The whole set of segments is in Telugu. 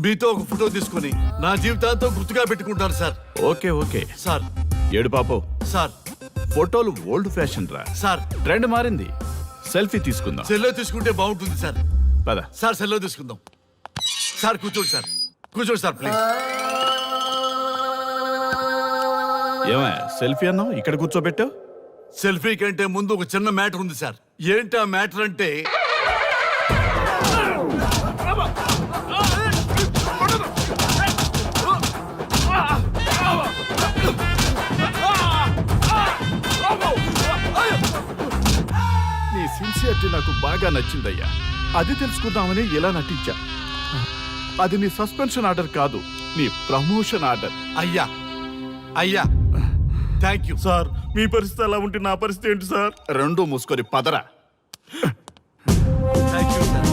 మీతో ఒక ఫోటో తీసుకుని నా జీవితాంతో గుర్తుగా పెట్టుకుంటాను సార్. Okay okay sir. ఏడు పాపో సార్. ఫోటోలు ఓల్డ్ ఫ్యాషన్ రా సార్. ట్రెండ్ మారింది. సెల్ఫీ తీసుకుందాం. సెల్లో తీసుకుంటే బాగుంటుంది సార్. పద సార్ సెల్లో తీసుకుందాం. సార్ కూర్చోండి సార్. కూర్చోండి సార్ ప్లీజ్. ఏమయ్య సెల్ఫీ అన్నావు, ఇక్కడ కూర్చోబెట్టావు? సెల్ఫీ కంటే ముందు ఒక చిన్న మ్యాటర్ ఉంది సార్. ఏంటి ఆ మ్యాటర్ అంటే, నీ సిన్సియరిటీ నాకు బాగా నచ్చిందయ్యా. అది తెలుసుకుందామని ఇలా నటించా. అది నీ సస్పెన్షన్ ఆర్డర్ కాదు, నీ ప్రమోషన్ ఆర్డర్. అయ్యా అయ్యా థ్యాంక్ యూ సార్. మీ పరిస్థితి అలా ఉంటే నా పరిస్థితి ఏంటి సార్? రెండు మూసుకొని పదరా. Thank you sir.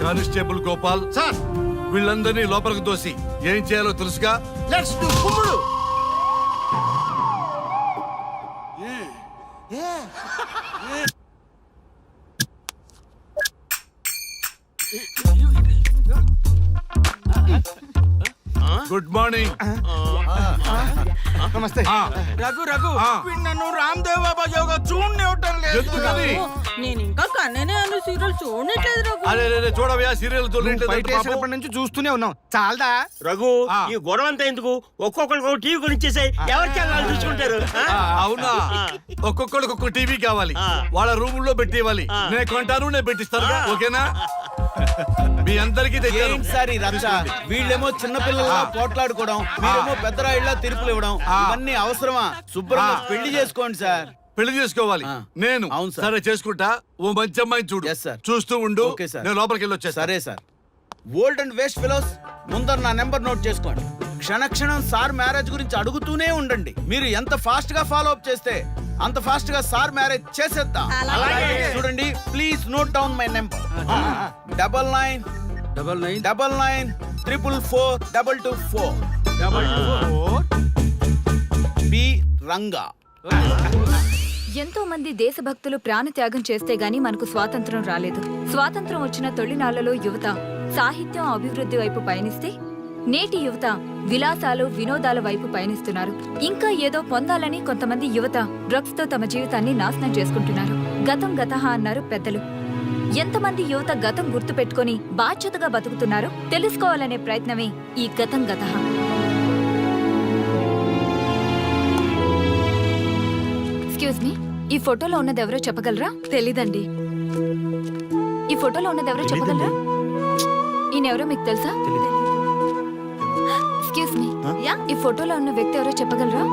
Constable Gopal sir. వీళ్ళందరినీ లోపలికి తోసి ఏం చేయాలో తెలుసుగా. లెట్స్ డు కుమ్ముడు. Good morning. నమస్తే. రఘు రఘు వీడు నన్ను రామ్ దేవ్ బాబా యోగా చూడనివ్వటం లేదు. ఎందుకని? నేను ఇంకా కన్ననే అను సీరియల్ చూడట్లేదు రఘు. అరే చూడవయ్యా, సీరియల్ బయటేసినప్పటి నుంచి చూస్తూనే ఉన్నాం. చాలదా? రఘు ఈ గొడవ అంతా ఎందుకు? ఒక్కొక్కరికి టీవీ కొనిచ్చేసాయి. ఎవరి ఛానల్ చూసుకుంటారు? అవునా? ఒక్కొక్కడికి ఒక్కొక్క టీవీ కావాలి, వాళ్ళ రూమ్ లో పెట్టివ్వాలి. నేను కొంటాను, నేను పెట్టిస్తాను. ఓకేనా? మీ అందరికీ తెచ్చాను. సార్ వీళ్ళేమో చిన్నపిల్లల పోట్లాడుకోవడం, మీరేమో పెద్దరాయిళ్ళ తీర్పులు ఇవ్వడం, ఇవన్నీ అవసరమా? శుభ్రంగా పెళ్లి చేసుకోండి సార్. పెళ్లి చేసుకోవాలి నేను. అవును సార్. సరే చేసుకుంటా. ఓ మంచి అమ్మాయిని చూడు. Yes, sir. చూస్తూ ఉండు. Okay, sir. నేను లోపలికి వెళ్ళి వచ్చేస్తా. సరే sir. Old and waste fellows, ముందర నా నెంబర్ నోట్ చేసుకోండి. క్షణక్షణం సార్ మ్యారేజ్ గురించి అడుగుతూనే ఉండండి. మీరు ఎంత ఫాస్ట్ గా ఫాలో అప్ చేస్తే అంత ఫాస్ట్ గా సార్ మ్యారేజ్ చేసేద్దాం. చూడండి, please note down my number. 9999442224 B Ranga. ఎంతో మంది దేశభక్తులు ప్రాణత్యాగం చేస్తే గాని మనకు స్వాతంత్రం రాలేదు. స్వాతంత్రం వచ్చిన తొలినాళ్లలో యువత సాహిత్యం అభివృద్ధి వైపు పయనిస్తే నేటి యువత విలాసాలు వినోదాల వైపు పయనిస్తున్నారు. ఇంకా ఏదో పొందాలని కొంతమంది యువత డ్రగ్స్ తో తమ జీవితాన్ని నాశనం చేసుకుంటున్నారు. గతం గతహ అన్నారు పెద్దలు. ఎంతమంది యువత గతం గుర్తు పెట్టుకుని బాధ్యతగా బతుకుతున్నారో తెలుసుకోవాలనే ప్రయత్నమే ఈ గతం గతహ. ఎక్స్క్యూజ్ మీ, ఈ ఫోటోలో ఉన్నది ఎవరో చెప్పగలరా? తెలీదండి. ఈ ఫోటోలో ఉన్నది ఎవరో చెప్పగలరా? ఈయనెవరో మీకు తెలుసా? ఎక్స్క్యూజ్ మీ, ఈ ఫోటోలో ఉన్న వ్యక్తి ఎవరో చెప్పగలరా?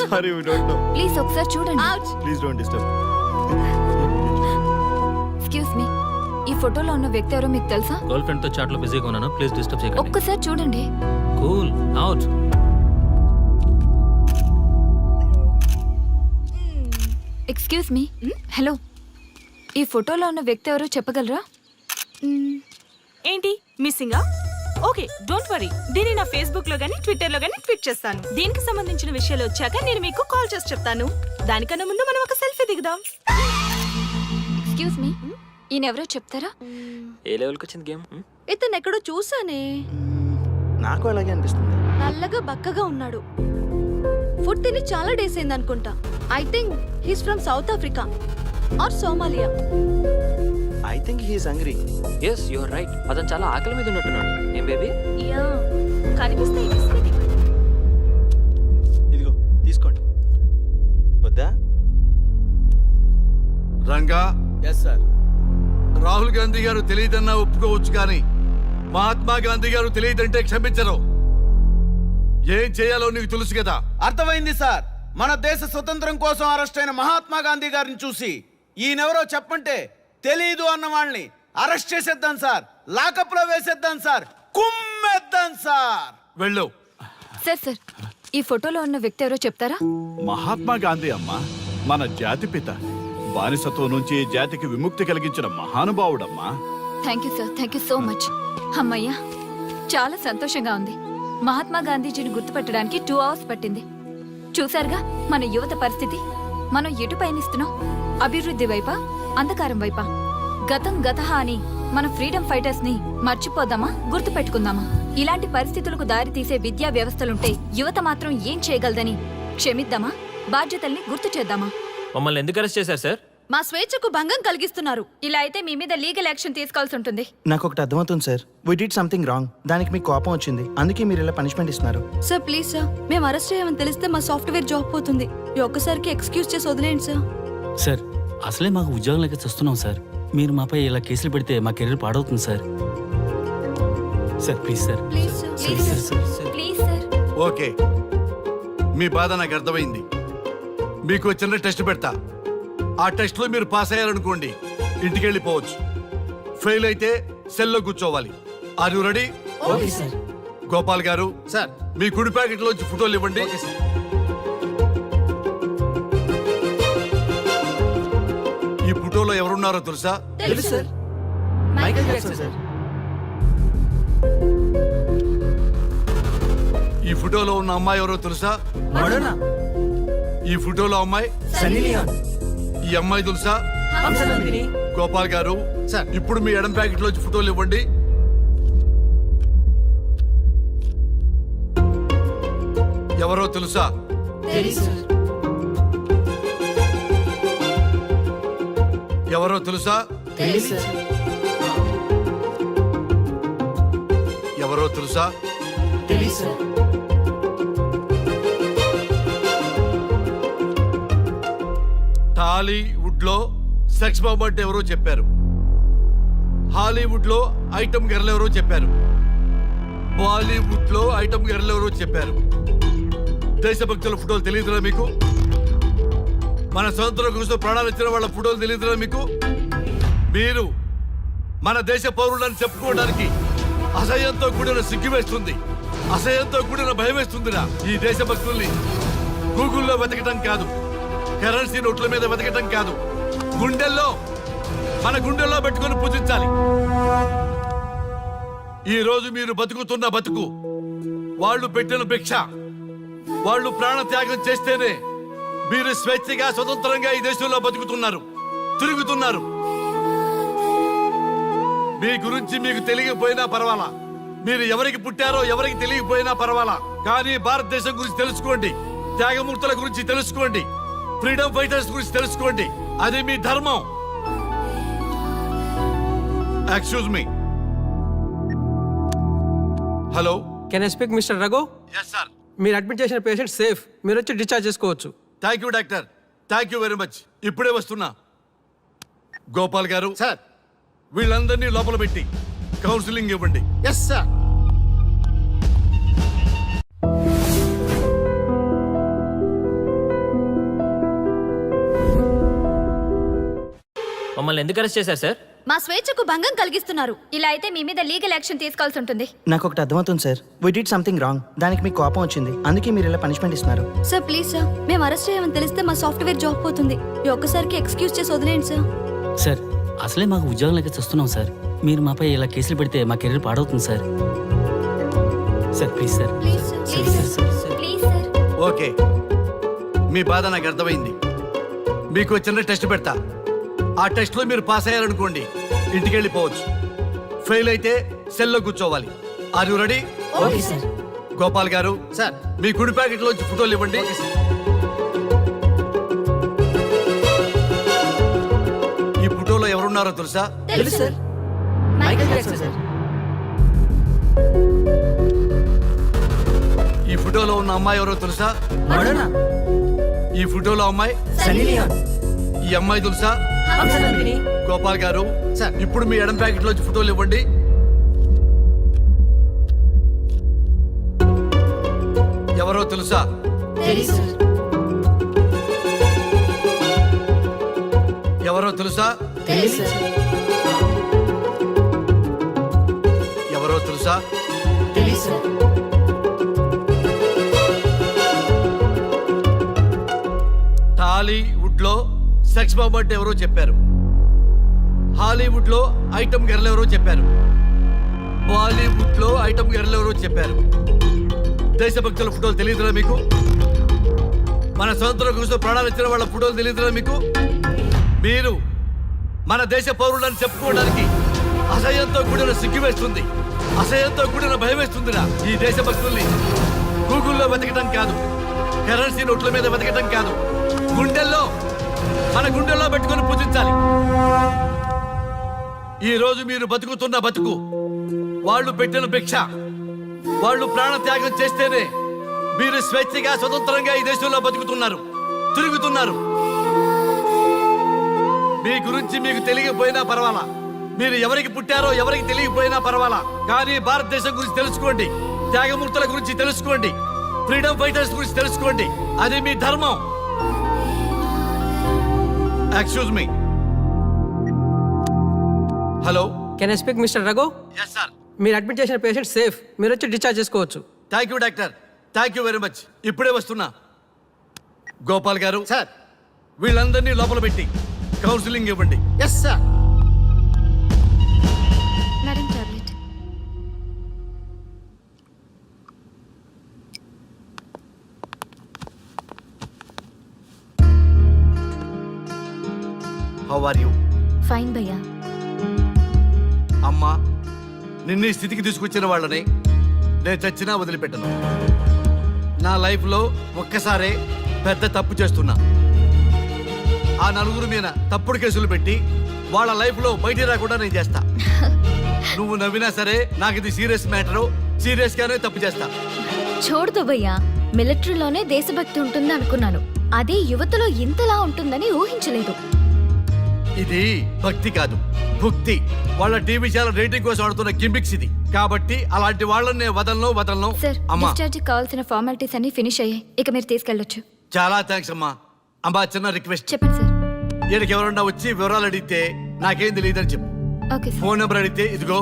Sorry, we don't know. Please ఒకసారి చూడండి. Please don't disturb. Excuse me, ఈ ఫోటోలో ఉన్న వ్యక్తి ఎవరో మీకు తెలుసా? గర్ల్ ఫ్రెండ్ తో చాట్ లో బిజీగా ఉన్నాను, ప్లీజ్ డిస్టర్బ్ చేయకండి. ఒక్కసారి చూడండి. Cool out. Excuse me, hello, ఈ ఫోటోలో ఉన్న వ్యక్తి ఎవరో చెప్పగలరా? ఏంటి మిస్సింగా? Okay, don't worry. దీన్ని నా ఫేస్బుక్ లో గానీ ట్విట్టర్ లో గానీ ట్వీట్ చేస్తాను. దీనికి సంబంధించిన విషయాలు వచ్చాక నేను మీకు కాల్ చేసి చెప్తాను. దానికన్నా ముందు మనం ఒక సెల్ఫీ దిగుదాం. ఎక్స్క్యూజ్ మీ, ఈయన ఎవరో చెప్తారా? ఏ లెవెల్కి వచ్చింది గేమ్? ఇతను ఎక్కడో చూసానే. నాకు అలాగే అనిపిస్తుంది. నల్లగా బక్కగా ఉన్నాడు. ఫుడ్ తిని చాలా డేస్ అయింది అనుకుంటా. I think he's from South Africa or Somalia. I think he is hungry. yes you are right. అతను చాలా ఆకలి మీద ఉన్నట్టున్నాడు. ఏం బేబీ? యా, కనిపిస్తే ఇదిగో తీసుకోండి. వద్దా? Ranga, yes sir. రాహుల్ గాంధీ గారు తెలియదన్నా ఒప్పుకోవచ్చు, కానీ మహాత్మా గాంధీ గారు తెలియదంటే క్షమించరు. ఏం చేయాలో నీకు తెలుసు కదా. అర్థమైంది సార్. మన దేశ స్వతంత్రం కోసం అరెస్ట్ అయిన మహాత్మా గాంధీ గారిని చూసి ఈయనెవరో చెప్పంటే తెలీదు అన్న వాళ్ళని అరెస్ట్ చేసేద్దాం సార్. లాకప్ లో వేసేద్దాం సార్. కుమ్మేద్దాం సార్. వెళ్ళు. సార్, ఈ ఫోటోలో ఉన్న వ్యక్తి ఎవరో చెప్తారా? మహాత్మా గాంధీ అమ్మ, మన జాతిపిత. బానిసత్వం నుంచి జాతికి విముక్తి కలిగించిన మహానుభావుడమ్మా. Thank you sir, thank you so much. అమ్మయ్యా, చాలా సంతోషంగా ఉంది. మహాత్మా గాంధీజీని గుర్తుపెట్టడానికి 2 hours పట్టింది. చూసారుగా మన యువత పరిస్థితి. మనం ఎటు పయనిస్తున్నాం? అభివృద్ధి వైపా అంధకారం వైపా? గతం గతహ అని మన ఫ్రీడమ్ ఫైటర్స్ ని మర్చిపోదామా, గుర్తు పెట్టుకుందామా? ఇలాంటి పరిస్థితులకు దారి తీసే విద్యా వ్యవస్థలుంటే యువత మాత్రం ఏం చేయగలదని క్షమిద్దామా, బాధ్యతల్ని గుర్తు చేద్దామా? మమ్మల్ని ఎందుకు అరెస్ట్ చేశారు సార్? మా స్వేచ్ఛకు భంగం కలిగిస్తున్నారు. ఇలా అయితే మీ మీద లీగల్ యాక్షన్ తీసుకోవాల్సి ఉంటుంది. నాకు ఒకటి అర్థమవుతుంది sir, we did something wrong. దానికి మీకు కోపం వచ్చింది, అందుకే మీరు ఇలా పనిష్మెంట్ ఇస్తున్నారు. సార్ ప్లీజ్ సార్, మేము అరెస్ట్ చేయమని తెలిస్తే మా సాఫ్ట్వేర్ జాబ్ పోతుంది. ఈ ఒక్కసారికి ఎక్స్క్యూజ్ చేసి వదిలేండి సార్. సార్ అసలే మాకు ఉద్యోగం లేక చూస్తున్నాం సార్. మీరు మాపై ఇలా కేసులు పెడితే మా కెరీర్ పాడవుతుంది sir. Sir please sir. Please sir. Please sir, please sir. Okay, మీ బాధ నాకు అర్థమైంది. మీకు ఒక చిన్న టెస్ట్ పెడతా. ఆ టెస్ట్ లో మీరు పాస్ అయ్యారనుకోండి, ఇంటికి వెళ్ళిపోవచ్చు. ఫెయిల్ అయితే సెల్లో కూర్చోవాలి. Are you ready? Okay sir. Gopal గారు, సార్ మీ కుడి ప్యాకెట్ లోంచి ఫోటోలు ఇవ్వండి. ఈ ఫోటోలో ఎవరున్నారో తెలుసా? తెలుసు సార్. Michael Jackson sir. ఈ ఫోటోలో ఉన్న అమ్మాయి ఎవరో తెలుసా? మడోనా, ఈ ఫోటోలో అమ్మాయి సన్నీ లియోన్, ఈ అమ్మాయి తెలుసా? హంసనందిని. గోపాల్ గారు, సార్. ఇప్పుడు మీ ఎడం ప్యాకెట్ లోంచి ఫోటోలు ఇవ్వండి. ఎవరో తెలుసా? తెలుసు సార్. ఎవరో తెలుసా? తెలుసు సార్. ఎవరో తెలుసా? తెలుసు సార్. టాలీవుడ్ లో సెక్స్ బాంబ్ అంటే ఎవరో చెప్పారు. హాలీవుడ్ లో ఐటమ్ గర్ల్ ఎవరో చెప్పారు. బాలీవుడ్ లో ఐటమ్ గర్ల్ ఎవరో చెప్పారు. దేశభక్తుల ఫోటోలు తెలియదురా మీకు? మన స్వతంత్రం కోసం ప్రాణాలు ఇచ్చిన వాళ్ళ ఫోటోలు తెలియదురా మీకు? మీరు మన దేశ పౌరులని చెప్పుకోవడానికి అసహ్యంతో కూడిన సిగ్గు వేస్తుంది, అసహ్యంతో కూడిన భయం వేస్తుందిరా. ఈ దేశభక్తుల్ని గూగుల్లో వెతకటం కాదు, కరెన్సీ నోట్ల మీద వెతకటం కాదు, గుండెల్లో, మన గుండెల్లో పెట్టుకొని పూజించాలి. ఈ రోజు మీరు బతుకుతున్న బతుకు వాళ్ళు పెట్టిన భిక్ష. వాళ్ళు ప్రాణ త్యాగం చేస్తేనే మీరు స్వేచ్ఛగా స్వతంత్రంగా ఈ దేశంలో బతుకుతున్నారు, తిరుగుతున్నారు. మీ గురించి మీకు తెలియకపోయినా పర్వాలా, మీరు ఎవరికి పుట్టారో ఎవరికి తెలియకపోయినా పర్వాలా, కానీ భారతదేశం గురించి తెలుసుకోండి, త్యాగమూర్తుల గురించి తెలుసుకోండి, ఫ్రీడమ్ ఫైటర్స్ గురించి తెలుసుకోండి. అది మీ ధర్మం. Excuse me. Hello, can I speak mister Raghu? Yes sir. మీరు అడ్మిట్ చేసిన పేషెంట్ సేఫ్, మీరు వచ్చి డిశ్చార్జ్ చేసుకోవచ్చు. Thank you doctor, thank you very much. ఇప్పుడే వస్తున్నా. గోపాల్ గారు, సార్. వీళ్ళందరినీ లోపల పెట్టి కౌన్సిలింగ్ ఇవ్వండి. Yes sir. మమ్మల్ని ఎందుకు అరెస్ట్ చేశారు సార్? మా స్వేచ్ఛకు భంగం కలిగిస్తున్నారు. ఇలా అయితే మీ మీద లీగల్ యాక్షన్ తీసుకోవాల్సి ఉంటుంది. నాకు ఒకటి అర్థమవుతుంది sir, we did something wrong. దానికి మీకు కోపం వచ్చింది, అందుకే మీరు ఇలా పనిష్మెంట్ ఇస్తున్నారు. సార్ ప్లీజ్ సార్, మేము అరెస్ట్ చేయమని తెలిస్తే మా సాఫ్ట్వేర్ జాబ్ పోతుంది. ఈ ఒక్కసారికి ఎక్స్క్యూజ్ చేసి వదిలేండి సార్. సార్ అసలే మాకు ఉద్యోగం లేక చూస్తున్నాం సార్. మీరు మాపై ఇలా కేసులు పెడితే మా కెరీర్ పాడవుతుంది sir. Sir please sir. Please sir. Please sir, please sir. Okay, మీ బాధ నాకు అర్థమైంది. మీకు ఒక చిన్న టెస్ట్ పెడతా. ఆ టెస్ట్ లో మీరు పాస్ అయ్యారనుకోండి, ఇంటికి వెళ్ళిపోవచ్చు. ఫెయిల్ అయితే సెల్లో కూర్చోవాలి. Are you ready? Okay sir. Gopal గారు, సార్. మీ కుడి ప్యాకెట్ లోంచి ఫోటోలు ఇవ్వండి. ఈ ఫోటోలో ఎవరున్నారో తెలుసా? తెలుసు సార్. Michael Jackson sir. ఈ ఫోటోలో ఉన్న అమ్మాయి ఎవరో తెలుసా? మడోనా, ఈ ఫోటోలో అమ్మాయి సన్నీ లియోన్, ఈ అమ్మాయి తెలుసా? హంసనందిని. గోపాల్ గారు, సార్. ఇప్పుడు మీ ఎడం ప్యాకెట్ లోంచి ఫోటోలు ఇవ్వండి. ఎవరో తెలుసా? తెలుసు సార్. ఎవరో తెలుసా? తెలుసు సార్. ఎవరో తెలుసా? తెలుసు సార్. టాలీవుడ్ లో సెక్స్ బాంబ్ అంటే ఎవరో చెప్పారు. హాలీవుడ్ లో ఐటమ్ గర్ల్ ఎవరో చెప్పారు. బాలీవుడ్ లో ఐటమ్ గర్ల్ ఎవరో చెప్పారు. దేశభక్తుల ఫోటోలు తెలియదురా మీకు? మన స్వతంత్రం కోసం ప్రాణాలు ఇచ్చిన వాళ్ళ ఫోటోలు తెలియదురా మీకు? మీరు మన దేశ పౌరులను చెప్పుకోవడానికి అసహ్యంతో కూడిన సిగ్గు వేస్తుంది, అసహ్యంతో కూడిన భయం వేస్తుందిరా. ఈ దేశభక్తుల్ని గూగుల్లో వెతకటం కాదు, కరెన్సీ నోట్ల మీద వెతకటం కాదు, గుండెల్లో మన గుండెల్లో పెట్టుకొని పూజించాలి. ఈ రోజు మీరు బతుకుతున్న బతుకు వాళ్ళు పెట్టిన భిక్ష. వాళ్ళు ప్రాణ త్యాగం చేస్తేనే మీరు స్వేచ్ఛగా స్వతంత్రంగా ఈ దేశంలో బతుకుతున్నారు, తిరుగుతున్నారు. మీ గురించి మీకు తెలియకపోయినా పర్వాలా, మీరు ఎవరికి పుట్టారో ఎవరికి తెలియకపోయినా పర్వాలా, కానీ భారతదేశం గురించి తెలుసుకోండి, త్యాగమూర్తుల గురించి తెలుసుకోండి, ఫ్రీడమ్ ఫైటర్స్ గురించి తెలుసుకోండి. అది మీ ధర్మం. Excuse me. Hello, can I speak mister Raghu? Yes sir. మీరు అడ్మిట్ చేసిన పేషెంట్ సేఫ్, మీరు వచ్చి డిశ్చార్జ్ చేసుకోవచ్చు. Thank you doctor, thank you very much. ఇప్పుడే వస్తున్నా. గోపాల్ గారు సార్. వీళ్ళందరినీ లోపల పెట్టి కౌన్సిలింగ్ ఇవ్వండి. Yes sir. Madam tablet. How are you? Fine భయ్యా. అమ్మా, నిన్ను ఈ స్థితికి తీసుకొచ్చిన వాళ్ళని నేను చచ్చినా వదిలిపెట్టను. నా లైఫ్లో ఒక్కసారే పెద్ద తప్పు చేస్తున్నా. ఆ నలుగురు మీద తప్పుడు కేసులు పెట్టి వాళ్ళ లైఫ్లో బయటికి రాకుండా నేను చేస్తా. నువ్వు నవ్వినా సరే నాకు ఇది సీరియస్ మ్యాటరు, సీరియస్ గానే తప్పు చేస్తా. చూడదు భయ్యా, మిలిటరీలోనే దేశభక్తి ఉంటుంది అనుకున్నాను, అదే యువతలో ఇంతలా ఉంటుందని ఊహించలేదు. ఇది భక్తి కాదు, భుక్తి. వాళ్ళ టీవీ ఛానల్ రేటింగ్ కోసం ఆడుతున్న గిమిక్స్ ఇది. కాబట్టి అలాంటి వాళ్ళని నేను వదలను. సార్, అమ్మా, డిశ్చార్జ్ కావాల్సిన ఫార్మాలిటీస్ అన్ని ఫినిష్ అయ్యాయి, ఇక మీరు తీసుకెళ్ళొచ్చు. చాలా థ్యాంక్స్ అమ్మా. అమ్మా, చిన్న రిక్వెస్ట్. చెప్పండి సార్. ఈయనకి ఎవరన్నా వచ్చి వివరాలు అడిగితే నాకేం తెలియదని చెప్పు. Okay sir. ఫోన్ నెంబర్ అడిగితే ఇదిగో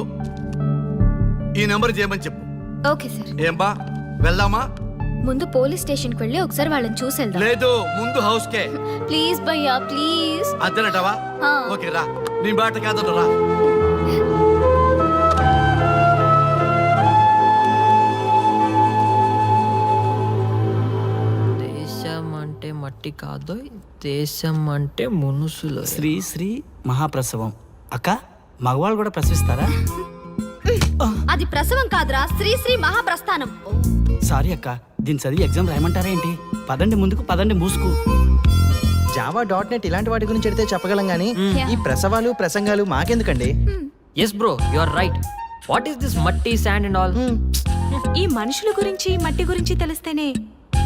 ఈ నెంబర్ చేయమని చెప్పు. Okay sir. ఏం బా, వెళ్దామా? ముందు పోలీస్ స్టేషన్కి వెళ్ళి ఒకసారి వాళ్ళని చూసి వెళ్దాం. లేదు, ముందు హౌస్ కే. ప్లీజ్ భయ్యా, ప్లీజ్. అంతేనటవా? ఆ. ఓకే రా, నీ బాట కాదను రా. దేశం అంటే మట్టి కాదు, దేశం అంటే మనుషులు. శ్రీ శ్రీ మహాప్రసవం. అక్క, మగవాళ్ళు కూడా ప్రసవిస్తారా? అది ప్రసవం కాదురా, శ్రీ శ్రీ మహాప్రస్థానం. సారీ అక్క, దీన్ని చదివి ఎగ్జామ్ రాయమంటారా ఏంటి? పదండి ముందుకు, పదండి మూసుకు. java.net ఇలాంటి వాటి గురించి అడిగితే చెప్పగలం గానీ ఈ ప్రసవాలు ప్రసంగాలు మాకెందుకండి? Yes bro, you are right. What is this మట్టి, శాండ్ అండ్ ఆల్? ఈ మనుషుల గురించి మట్టి గురించి తెలిస్తేనే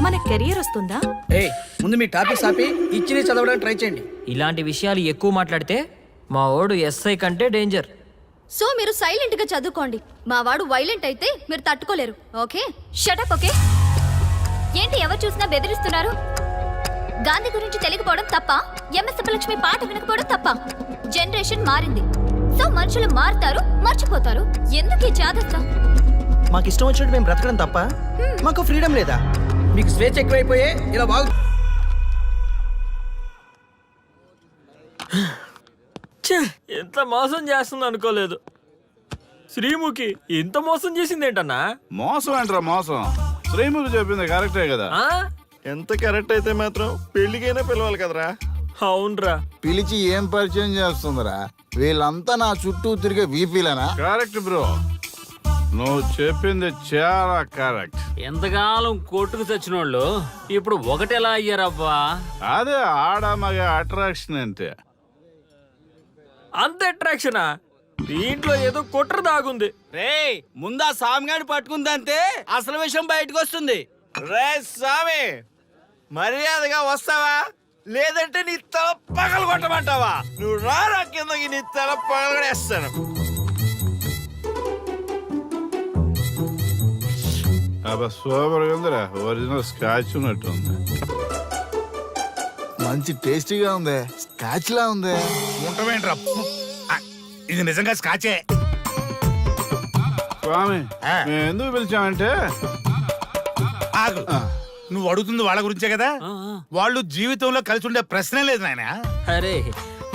మన కెరియర్ వస్తుందా? ఏయ్, ముందు మీ టాపిక్స్ ఆపి ఇచ్చి చదవడానికి ట్రై చేయండి. ఇలాంటి విషయాలు ఎక్కువ మాట్లాడితే మా ఓడు ఎస్ఐ కంటే డేంజర్. సో మీరు సైలెంట్ గా చదువుకోండి. మా వాడు వైలెంట్ అయితే మీరు తట్టుకోలేరు. Okay, shut up. ఓకే, ఏంటి ఎవరు చూసినా బెదిరిస్తున్నారు? గాంధీ గురించి తెలియకపోవడం తప్ప, ఎంఎస్ సుబ్బలక్ష్మి పాట వినకపోవడం తప్ప? జనరేషన్ మారింది, సో మనుషులు మారుతారు, మర్చిపోతారు. ఎందుకు ఈ చాదస్తం? మాకు ఇష్టం వచ్చినట్టు మేము బ్రతకడం తప్ప మాకు ఫ్రీడమ్ లేదా? మీకు స్వేచ్ఛ ఎక్కువైపోయే ఇలా బాగు. ఎంత మోసం చేస్తుంది అనుకోలేదు. శ్రీముఖి ఇంత మోసం చేసింది ఏంటన్నా? మోసం అంటారా? మోసం శ్రీముఖి చెప్పింది కరెక్టే కదా. ఎంత కరెక్ట్ అయితే మాత్రం పెళ్లికైనా పిలవాలి కదరా. అవునరా, పిలిచి ఏం పరిచయం చేస్తుందిరా? వీళ్ళంతా నా చుట్టూ తిరిగే వీపీలనా? కరెక్ట్ బ్రో, నువ్వు చెప్పింది చాలా కరెక్ట్. ఎంతకాలం కొట్టుకు చచ్చిన వాళ్ళు ఇప్పుడు ఒకటెలా అయ్యారబ్బా? అదే ఆడ మగ అట్రాక్షన్ అంటే. అంత అట్రాక్షనా? దీంట్లో ఏదో కుట్ర దాగుంది. రే, ముందా సామిగాడి పట్టుకుందంటే అసలు విషయం బయటకు వస్తుంది. రే స్వామి, మర్యాదగా వస్తావా లేదంటే నీ తల పగలు కొట్టమంటావా? నువ్వు రారా కిందకి, నీ తల పగలగడేస్తాను. అబ్బా సూపర్ గా ఉందిరా, ఒరిజినల్ స్కాచ్ ఉన్నట్టు ఉంది. మంచి టేస్టీగా ఉంది, స్కాచ్ లా ఉంది. ఉంటామేంట్రా, ఇది నిజంగా స్కాచే. స్వామి, మేము ఎందుకు పిలిచామంటే నువ్వు అడుగుతుంది వాళ్ళ గురించే కదా. వాళ్ళు జీవితంలో కలిసి ఉండే ప్రశ్నే లేదు నాయన. అరే,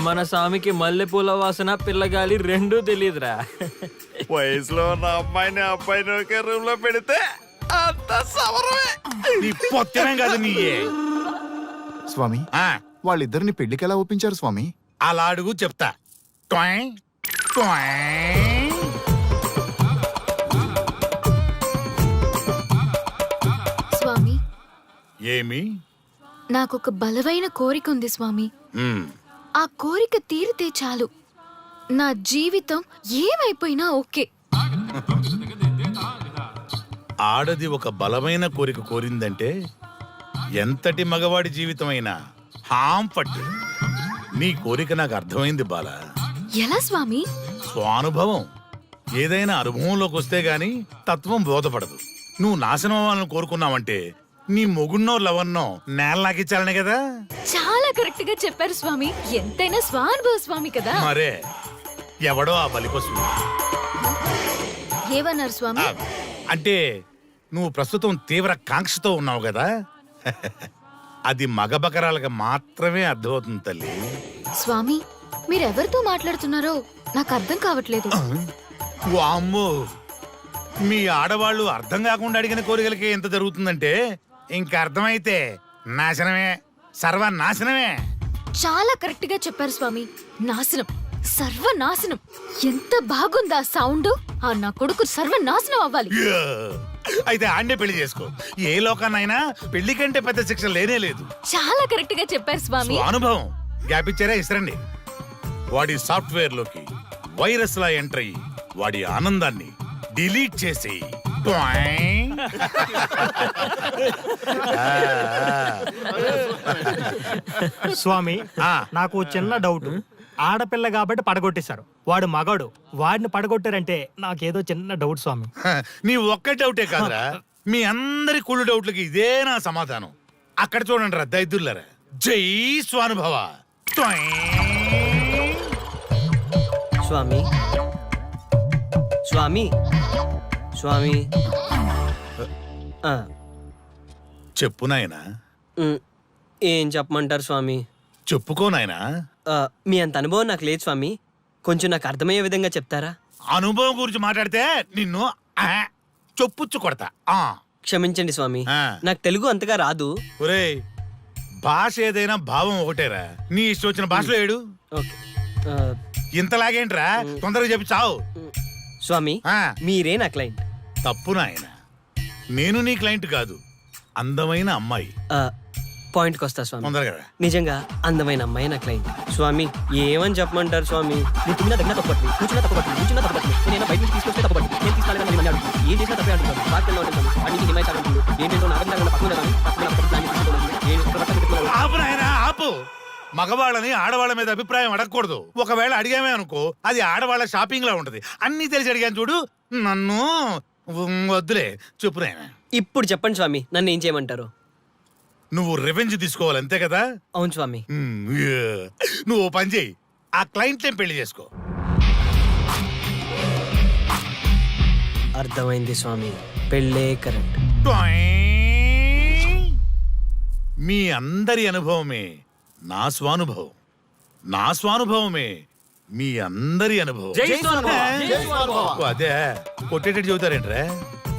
మన స్వామికి మల్లెపూల వాసన పిల్లగాలి రెండూ తెలియదురా. వయసులో ఉన్న అమ్మాయిని అబ్బాయిని ఒకే రూమ్ లో పెడితే అంత సవరమే. నీ పొత్తమే కాదు నీయే. స్వామి, వాళ్ళిద్దరిని పెళ్లికి ఎలా ఒప్పించారు స్వామి? అలా అడుగు చెప్తా. ట్వాయ్, ట్వాయ్. స్వామి ఏమి నాకొక బలమైన కోరిక ఉంది స్వామి. మ్మ్. ఆ కోరిక తీరితే చాలు, నా జీవితం ఏమైపోయినా ఓకే. ఆడది ఒక బలమైన కోరిక కోరిందంటే ఎంతటి మగవాడి జీవితమైనా హాం పట్టు. నీ కోరిక నాకు అర్థమైంది బాల. ఎలా స్వామి? స్వానుభవం. ఏదైనా అనుభవంలోకి వస్తే గాని తత్వం బోధపడదు. నువ్వు నాశనం అవ్వాలని కోరుకున్నావంటే నీ మొగున్నో లవన్నో నేల నాకిచ్చాలనే కదా. చాలా కరెక్ట్ గా చెప్పారు స్వామి. ఎంతైనా స్వానుభవ స్వామి కదా. మరే ఎవడో ఆ బలికొస్తుంది. ఏమన్నారు స్వామి? అంటే నువ్వు ప్రస్తుతం తీవ్ర కాంక్షతో ఉన్నావు కదా. అది మగ బకరాలకు మాత్రమే అర్థమవుతుంది తల్లి. స్వామి మీరెవరితో మాట్లాడుతున్నారో నాకు అర్థం కావట్లేదు. వామ్మో, మీ ఆడవాళ్ళు అర్థం కాకుండా అడిగిన కోరికలకి ఎంత జరుగుతుందంటే ఇంకా అర్థమైతే నాశనమే, సర్వనాశనమే. చాలా కరెక్ట్ గా చెప్పారు స్వామి. నాశనం, సర్వనాశనం. ఎంత బాగుందా సౌండ్. ఆ నా కొడుకు సర్వనాశనం అవ్వాలి. యా! అయితే ఆండే పెళ్లి చేసుకో. ఏ లోకాన్నైనా పెళ్లి కంటే పెద్ద శిక్ష లేనే లేదు. చాలా కరెక్ట్ గా చెప్పారు స్వామి. అనుభవం గ్యాప్ ఇచ్చారా? ఇస్తారండి. వాడి సాఫ్ట్వేర్ లోకి వైరస్ లా ఎంటర్ అయ్యి వాడి ఆనందాన్ని డిలీట్ చేసి స్వామి ఆ. నాకు చిన్న డౌట్. ఆడపిల్ల కాబట్టి పడగొట్టేశారు, వాడు మగాడు, వాడిని పడగొట్టారంటే నాకేదో చిన్న డౌట్ స్వామి. నీ ఒక్క డౌటే కాదురా, మీ అందరి కుళ్ళు డౌట్లకి ఇదే నా సమాధానం. అక్కడ చూడండి రా దైదుల్లరా. జై స్వానుభవ. స్వామి స్వామి స్వామి చెప్పు నాయనా. ఏం చెప్పమంటారు స్వామి? చెప్పుకో నాయనా. మీ అంత అనుభవం నాకు లేదు స్వామి. కొంచెం నాకు అర్థమయ్యే విధంగా చెప్తారా? అనుభవం గురించి మాట్లాడితే నిన్ను చొప్పుచ్చు కొడతా. క్షమించండి స్వామి, ఆ. నాకు తెలుగు అంతగా రాదు. ఒరేయ్, భాష ఏదైనా భావం ఒకటేరా. నీ ఇష్టం వచ్చిన భాషలో ఏడు. ఓకే. ఇంతలాగేంట్రా, తొందరగా చెప్పి చావు. స్వామి ఆ. మీరే నా క్లయింట్. తప్పు నాయన, నేను నీ క్లయింట్ కాదు, అందమైన అమ్మాయి. పాయింట్కి వస్తా స్వామి. తొందరగా రా. నిజంగా అందమైన అమ్మాయి నా క్లయింట్. స్వామి ఏమని చెప్పమంటారు స్వామి? నేను తిన్నా దగ్గర తప్పట్లేదు, కూర్చున్నా తప్పట్లేదు, కూర్చున్నా తప్పట్లేదు, నేను బయట నుంచి తీసుకొస్తే తప్పట్లేదు, నేను తీసుకురాలేదని మళ్ళీ అడుగుతాను. ఏం చేసినా తప్పే అంటున్నాను. బాగా ఉంటాను, అన్నింటి హిమాయత్ అంటున్నాడు. ఏంటంటే నాకు పక్కన ఆపు నాయనా, ఆపు. మగవాళ్ళని ఆడవాళ్ళ మీద అభిప్రాయం అడగకూడదు. ఒకవేళ అడిగామే అనుకో, అది ఆడవాళ్ళ షాపింగ్ లా ఉంటది. అన్ని తెలిసి అడిగాను చూడు, నన్ను వద్దులే. చెప్పు నాయనా. ఇప్పుడు చెప్పండి స్వామి, నన్ను ఏం చేయమంటారు? నువ్వు రివెంజ్ తీసుకోవాలి అంతే కదా. అవును స్వామి. నువ్వు ఓ పని చేయి, ఆ క్లయింట్ పెళ్లి చేసుకో. అర్థమైంది స్వామి, పెళ్ళే కరెక్ట్. మీ అందరి అనుభవమే నా స్వానుభవం, నా స్వానుభవమే మీ అందరి అనుభవం. ఓ, అదే కొట్టేటట్టు చెబుతారేంట్రా.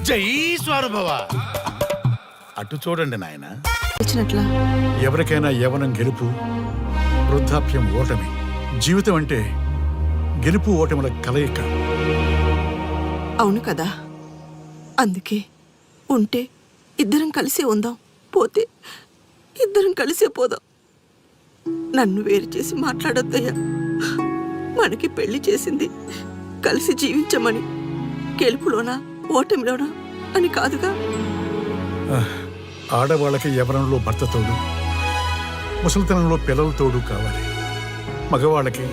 జై స్వానుభవ. అటు చూడండి నాయన. ఎవరికైనా యవ్వనం గెలుపు, వృద్ధాప్యం ఓటమి. జీవితం అంటే గెలుపు ఓటముల కలయిక. అవును కదా, అందుకే ఉంటే ఇద్దరం కలిసే ఉందాం, పోతే ఇద్దరం కలిసే పోదాం. నన్ను వేరు చేసి మాట్లాడొద్దయ్యా. మనకి పెళ్లి చేసింది కలిసి జీవించమని, గెలుపులోనా ఓటమిలోనా అని కాదుగా. ఆడవాళ్ళకి యవ్వనంలో భర్త తోడు, ముసలితనంలో పిల్లల తోడు కావాలి. మగవాళ్ళకి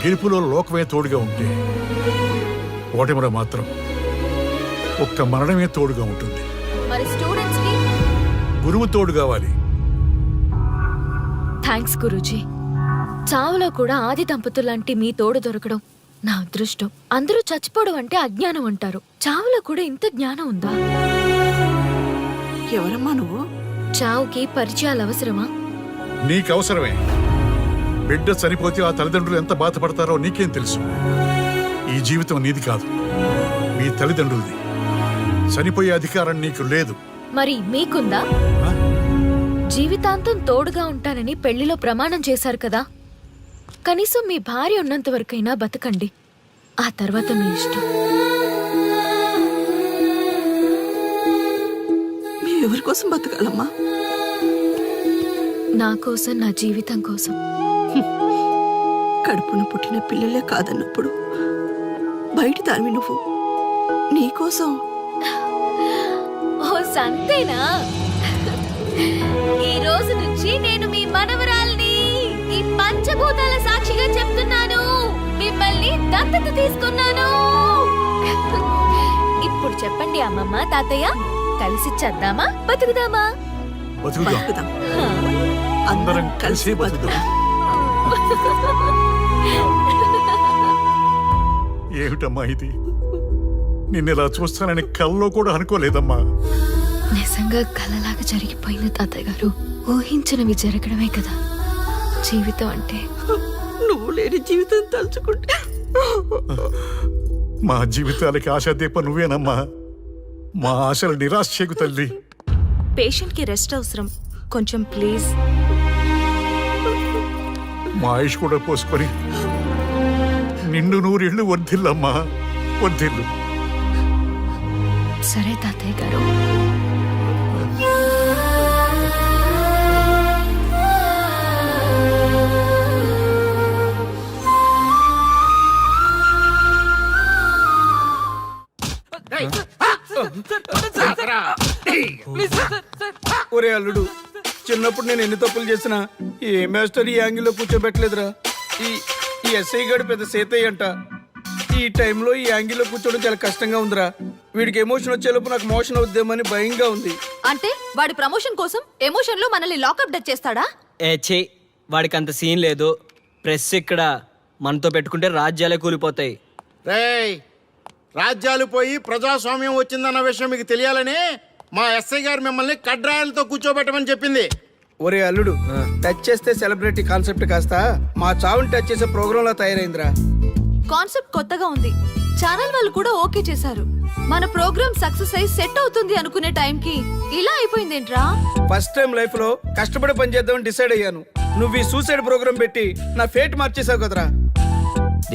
గెలుపులో లోకమే తోడుగా ఉంటే, ఓటమిలో మాత్రం ఒక్క మరణమే తోడుగా ఉంటుంది. మరి స్టూడెంట్స్ కి గురువు తోడు కావాలి. థ్యాంక్స్ గురూజీ. చావులో కూడా ఆది దంపతులాంటి మీ తోడు దొరకడం నా అదృష్టం. అందరూ చచ్చిపోవడం అంటే అజ్ఞానం అంటారు, చావులో కూడా ఇంత జ్ఞానం ఉందా? ఎవరమ్మా నువ్వు? చావుకి పరిచయాలు అవసరమా? నీకు అవసరమే. బిడ్డ చనిపోతే ఆ తల్లిదండ్రులు ఎంత బాధపడతారో నీకేం తెలుసు? ఈ జీవితం నీది కాదు, మీ తల్లిదండ్రులది. చనిపోయే అధికారం నీకు లేదు. మరి మీకుందా? జీవితాంతం తోడుగా ఉంటానని పెళ్లిలో ప్రమాణం చేశారు కదా, కనీసం మీ భార్య ఉన్నంత వరకైనా బతకండి. ఆ తర్వాత మీ ఇష్టం. మేము ఎవరి కోసం బతకాలమ్మా? నా కోసం, నా జీవితం కోసం. కడుపున పుట్టిన పిల్లలే కాదన్నప్పుడు బయట దానివి నువ్వు నీకోసం. ఓ సంతేనా? ఈ రోజు నుంచి నేను మీ మనవరాల్ని. ఈ పంచభూతాల సాక్షిగా చెప్తున్నాను, మిమ్మల్ని దత్తత తీసుకున్నాను. ఇప్పుడు చెప్పండి అమ్మమ్మ, తాతయ్య, కలిసి చేద్దామా, బతుకుదామా? బతుకుదాం. బతుకుదాం. అందరం కలిసి బతుకుదాం. ఏమిటమ్మా ఇది? నిన్నెలా చూస్తానని కల్లో కూడా అనుకోలేదమ్మా. నిజంగా కలలాగా జరిగిపోయింది తాతయ్య గారు. ఊహించినవి జరగడమే కదా జీవితం అంటే. నువ్వు లేని జీవితం తలుచుకుంటే మా జీవితాలకి ఆశాదీప నువ్వేనమ్మా. మా ఆశలు నిరాశ చేయకు తల్లి. పేషెంట్ కి రెస్ట్ అవసరం, కొంచెం ప్లీజ్. మా ఆయుష్ కూడా పోసుకొని నిండు నూరేళ్లు వర్ధిల్లమ్మా, వర్ధిల్లు. సరే తాతయ్య గారు. ఒరే అల్లుడు, చిన్నప్పుడు నేను ఎన్ని తప్పులు చేసినా ఏ మాస్టర్ ఈ యాంగిల్లో కూర్చోబెట్టలేదురా. ఈ ఎస్ఐ గడు పెద్ద సేతయ్య అంట. ఈ టైంలో ఈ యాంగిల్లో కూర్చోవడం చాలా కష్టంగా ఉందిరా. వీడికి ఎమోషన్ వచ్చేలోపు నాకు మోషన్ అవుద్దేమని భయంగా ఉంది. అంటే వాడి ప్రమోషన్ కోసం ఎమోషన్ లో మనల్ని లాకప్ డెత్ చేస్తాడా? వాడికి అంత సీన్ లేదు. ప్రెస్ ఇక్కడ మనతో పెట్టుకుంటే రాజ్యాలే కూలిపోతాయి. రేయ్, రాజ్యాలు పోయి ప్రజాస్వామ్యం వచ్చిందన్న విషయం మీకు తెలియాలని మా ఎస్ఐ గారు మిమ్మల్ని కడ్రాయలతో కూర్చోబెట్టమని చెప్పింది. ఒరే అల్లుడు, టచ్ చేస్తే సెలబ్రిటీ కాన్సెప్ట్ కాస్త మా చావుని టచ్ చేసే ప్రోగ్రామ్ లా తయారైందిరా. కాన్సెప్ట్ కొత్తగా ఉంది. ఛానల్ వాళ్ళు కూడా ఓకే చేశారు. మన ప్రోగ్రామ్ సక్సెస్ అయి సెట్ అవుతుంది అనుకునే టైంకి ఇలా అయిపోయిందేంట్రా? ఫస్ట్ టైం లైఫ్ లో కష్టపడి పని చేద్దామని డిసైడ్ అయ్యాను. నువ్వు ఈ సూసైడ్ ప్రోగ్రామ్ పెట్టి నా ఫేట్ మార్చేసావు కదరా.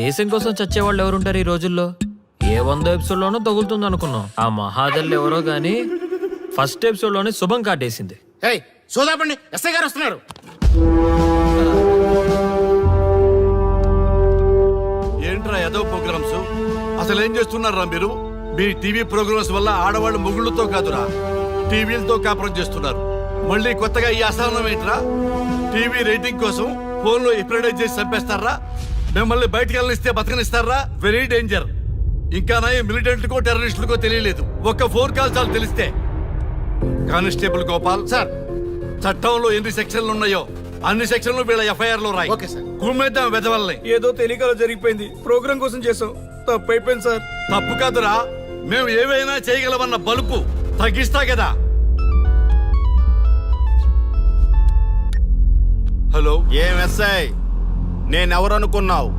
దేశం కోసం చచ్చేవాళ్ళు ఎవరుంటారు ఈ రోజుల్లో? ఏ 100 ఎపిసోడ్లోనో తగులుతుంది అనుకున్నాం. ఆ మహాదల్ ఎవరో గానీ ఫస్ట్ ఎపిసోడ్లోనే శుభం కాటేసింది. ఏయ్, సోదాపండి, ఎస్ఐ గారు వస్తున్నారు. ఏంట్రా ఏదో ప్రోగ్రామ్స్? అసలు ఏం చేస్తున్నారా మీరు? మీ టీవీ ప్రోగ్రామ్స్ వల్ల ఆడవాళ్ళు మొగుళ్ళతో కాదురా, టీవీలతో కాపురం చేస్తున్నారు. మళ్ళీ కొత్తగా ఈ అసహనం ఏంట్రా? టీవీ రేటింగ్ కోసం ఫోన్లో ఎప్రిడైజ్ చేసి చంపేస్తారా? మిమ్మల్ని బయటకు వెళ్ళనిస్తే బతకనిస్తారా? Very danger. ఇంకా నా మిలిటెంట్కో టెర్రరిస్టులకో తెలియలేదు, ఒక్క ఫోన్ కాల్ చాలు తెలిస్తే. కానిస్టేబుల్ గోపాల్ సార్, చట్టంలో ఎన్ని సెక్షన్లు ఉన్నాయో అన్ని సెక్షన్లు వీళ్ళ ఎఫ్ఐఆర్ లో రాయి. Okay sir. కుమ్మేద్దాం వెదవల్ని. ఏదో తెలియకలో జరిగిపోయింది. ప్రోగ్రామ్ కోసం చేసాం, తప్పు అయిపోయింది సార్. తప్పు కాదురా, మేము ఏవైనా చేయగలమన్న బలుపు తగ్గిస్తా కదా. హలో, ఏం ఎస్ఐ, నేనెవరనుకున్నావు?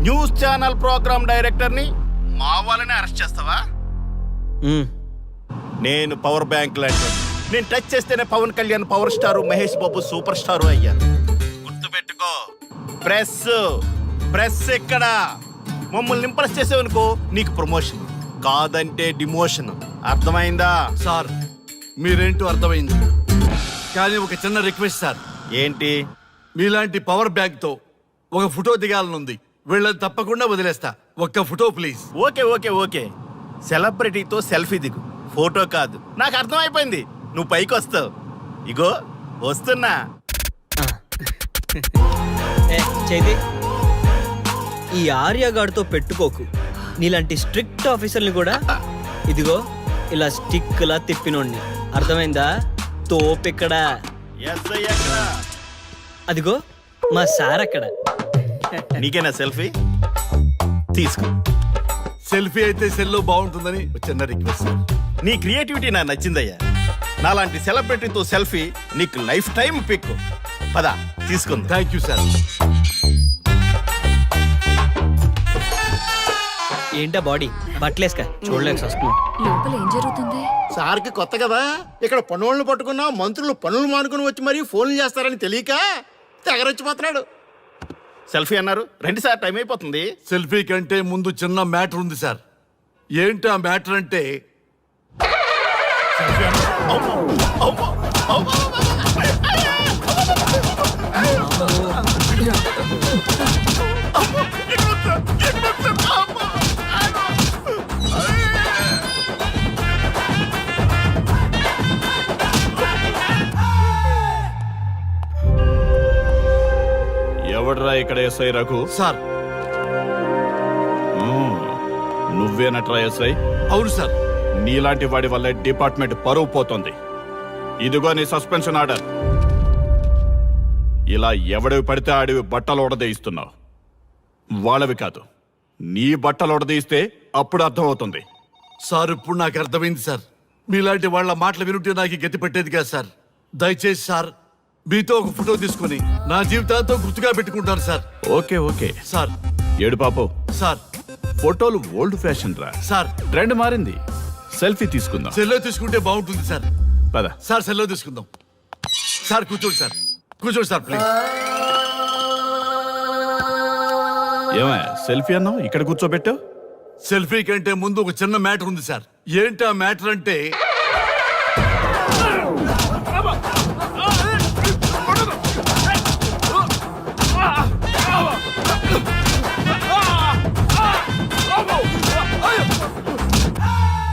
న్యూస్ ఛానల్ ప్రోగ్రామ్ డైరెక్టర్ని మా వాళ్ళని అరెస్ట్ చేస్తావా? నేను పవర్ బ్యాంక్ లాంటి. నేను టచ్ చేస్తేనే Pawan Kalyan power star, Mahesh Babu super star అయ్యారు. గుర్తుపెట్టుకో, ప్రెస్ ఇక్కడ మమ్మల్ని ఇంప్రెస్ చేసేవనుకో నీకు ప్రమోషన్, కాదంటే డిమోషన్. అర్థమైందా? సార్ మీరేంటో అర్థమైంది, కానీ ఒక చిన్న రిక్వెస్ట్ సార్. ఏంటి? మీలాంటి పవర్ బ్యాంక్ తో ఒక ఫోటో దిగాలనుంది. వీళ్ళని తప్పకుండా వదిలేస్తా, ఒక్క photo please. Okay okay okay, సెలబ్రిటీతో సెల్ఫీ దిగు, ఫోటో కాదు. నాకు అర్థమైపోయింది, నువ్వు పైకి వస్తావు. ఇగో వస్తున్నా. చైతి, ఈ ఆర్యగాడితో పెట్టుకోకు. నీలాంటి స్ట్రిక్ట్ ఆఫీసర్ని కూడా ఇదిగో ఇలా స్టిక్ లా తిప్పినోడిని. అర్థమైందా? తోపిక్కడ. అదిగో మా సార్ అక్కడ. నీకేనా సెల్ఫీ? తీసుకో. సెల్ఫీ అయితే సెల్లో బాగుంటుందని ఒక చిన్న రిక్వెస్ట్ సార్. నీ క్రియేటివిటీ నాకు నచ్చిందయ్యా. నాలాంటి సెలబ్రిటీతో సెల్ఫీ నీకు లైఫ్ టైం పిక్. పద తీసుకుందా. Thank you sir. ఏంటా బాడీ బట్టలేసుక చూడలేక వస్తున్నాం. లోపల ఏం జరుగుతుంది? సార్కి కొత్త కదా, ఇక్కడ పనులను పట్టుకున్నా మంత్రులు పనులు మానుకుని వచ్చి మరీ ఫోన్లు చేస్తారని తెలియక తెగరొచ్చిపోతున్నాడు. సెల్ఫీ అన్నారు రండి సార్ టైం అయిపోతుంది. సెల్ఫీ కంటే ముందు చిన్న మ్యాటర్ ఉంది సార్. ఏంటి ఆ మ్యాటర్ అంటే ఎవడ్రా ఇక్కడ ఎస్ఐ రఘు? సార్. నువ్వేనట్రా ఎస్ఐ? అవును సార్. నీలాంటి వాడి వల్ల డిపార్ట్మెంట్ పరువు పోతుంది. ఇదిగో నీ సస్పెన్షన్ ఆర్డర్. ఇలా ఎవడివి పడితే ఆడివి బట్టలు ఉడదీయిస్తున్నావు. వాళ్ళవి కాదు, నీ బట్టలు ఉడదీయిస్తే అప్పుడు అర్థమవుతుంది. సార్ ఇప్పుడు నాకు అర్థమైంది సార్. మీలాంటి వాళ్ళ మాటలు వినుంటే నాకు ఈ గతి పెట్టేది కాదు సార్. దయచేసి సార్ మీతో ఒక ఫోటో తీసుకుని నా జీవితాంతో గుర్తుగా పెట్టుకుంటాను సార్. Okay okay sir. ఏడు పాపు సార్. ఫోటోలు ఓల్డ్ ఫ్యాషన్ రా సార్. ట్రెండ్ మారింది. సెల్ఫీ తీసుకుందాం. సెల్లో తీసుకుంటే బాగుంటుంది సార్. పద సార్ సెల్లో తీసుకుందాం. సార్ కూర్చోండి సార్. కూర్చోండి సార్ ప్లీజ్. ఏమయ్య సెల్ఫీ అన్నావు ఇక్కడ కూర్చోబెట్టావు? సెల్ఫీ కంటే ముందు ఒక చిన్న మ్యాటర్ ఉంది సార్. ఏంటి ఆ మ్యాటర్ అంటే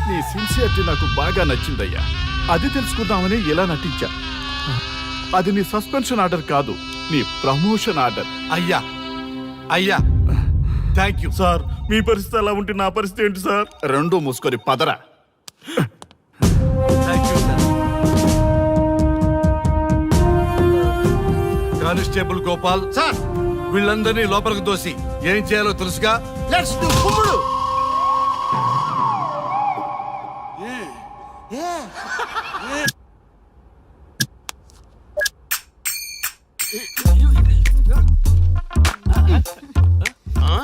నీ సిన్సియరిటీ నాకు బాగా నచ్చిందయ్యా. అది తెలుసుకుందామని ఇలా నటించా. అది నీ సస్పెన్షన్ ఆర్డర్ కాదు, నీ ప్రమోషన్ ఆర్డర్. అయ్యా అయ్యా థ్యాంక్ యూ సార్. మీ పరిస్థితి అలా ఉంటే నా పరిస్థితి ఏంటి సార్? రెండు మూసుకొని పదరా. Thank you sir. Constable Gopal sir వీళ్ళందరినీ లోపలికి దోసి ఏం చేయాలో తెలుసుగా. లెట్స్ డు కుమ్ముడు.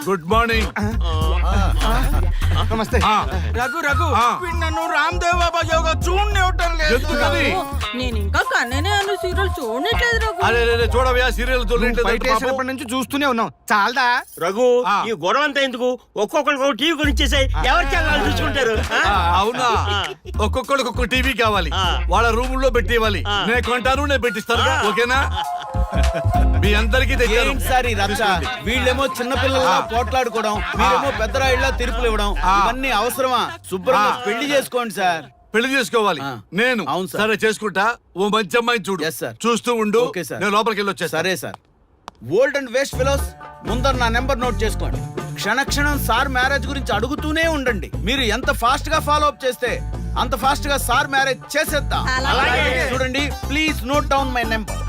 Good morning. నమస్తే. రఘు రఘు వీడు నన్ను రామ్దేవ్ బాబా యోగా చూడనివ్వటం లేదు. ఎందుకని? నేను ఇంకా కన్ననే అను సీరియల్ చూడట్లేదు రఘు. అరే చూడవయ్యా సీరియల్ చూడలేదు. నుంచి చూస్తూనే ఉన్నాం చాలదా? రఘు ఈ గొడవ అంతా ఎందుకు? ఒక్కొక్కరికి ఒక టీవీ కొనిచ్చేసాయి. ఎవరికి వెళ్ళాలి చూసుకుంటారు. అవునా? ఒక్కొక్కడికి ఒక్కొక్క టీవీ కావాలి. వాళ్ళ రూముల్లో పెట్టి ఇవ్వాలి. నేను కొంటాను, నేను పెట్టిస్తాను. ఓకేనా? మీ అందరికీ తెచ్చాను సార్ ఈ రచ్చ. వీళ్ళేమో చిన్న పిల్లల పోట్లాడుకోవడం, మీరేమో పెద్దరాయిళ్ళ తీర్పులు ఇవ్వడం, ఇవన్నీ అవసరమా? శుభ్రంగా పెళ్లి చేసుకోండి సార్. పెళ్లి చేసుకోవాలి నేను. అవును సార్. సరే చేసుకుంటా. ఓ మంచి అమ్మాయిని చూడు. Yes, sir. చూస్తూ ఉండు. Okay, sir. నేను లోపలికి వెళ్ళి వచ్చేస్తా. సరే sir. Old and waste fellows, ముందర నా నెంబర్ నోట్ చేసుకోండి. క్షణక్షణం సార్ మ్యారేజ్ గురించి అడుగుతూనే ఉండండి. మీరు ఎంత ఫాస్ట్ గా ఫాలో అప్ చేస్తే అంత ఫాస్ట్ గా సార్ మ్యారేజ్ చేసేద్దాం. చూడండి please note down my number.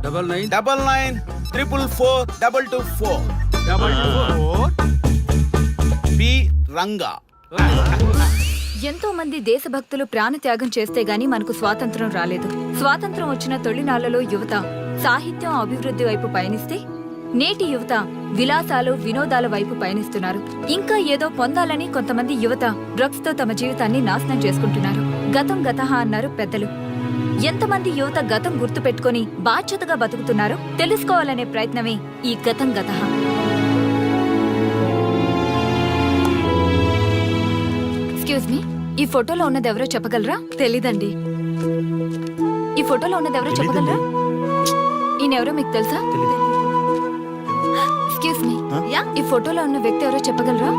9999442224 B Ranga. ఎంతో మంది దేశభక్తులు ప్రాణత్యాగం చేస్తే గాని మనకు స్వాతంత్రం రాలేదు. స్వాతంత్రం వచ్చిన తొలినాళ్లలో యువత సాహిత్యం అభివృద్ధి వైపు పయనిస్తే నేటి యువత విలాసాలు వినోదాల వైపు పయనిస్తున్నారు. ఇంకా ఏదో పొందాలని కొంతమంది యువత డ్రగ్స్ తో తమ జీవితాన్ని నాశనం చేసుకుంటున్నారు. గతం గతహ అన్నారు పెద్దలు. ఎంతమంది యువత గతం గుర్తు పెట్టుకుని బాధ్యతగా బతుకుతున్నారో తెలుసుకోవాలనే ప్రయత్నమే ఈ గతం గతహ. ఎక్స్క్యూజ్ మీ, ఈ ఫోటోలో ఉన్నది ఎవరో చెప్పగలరా? తెలీదండి. ఈ ఫోటోలో ఉన్నది ఎవరో చెప్పగలరా? ఈయనెవరో మీకు తెలుసా? ఎక్స్క్యూజ్ మీ, ఈ ఫోటోలో ఉన్న వ్యక్తి ఎవరో చెప్పగలరా?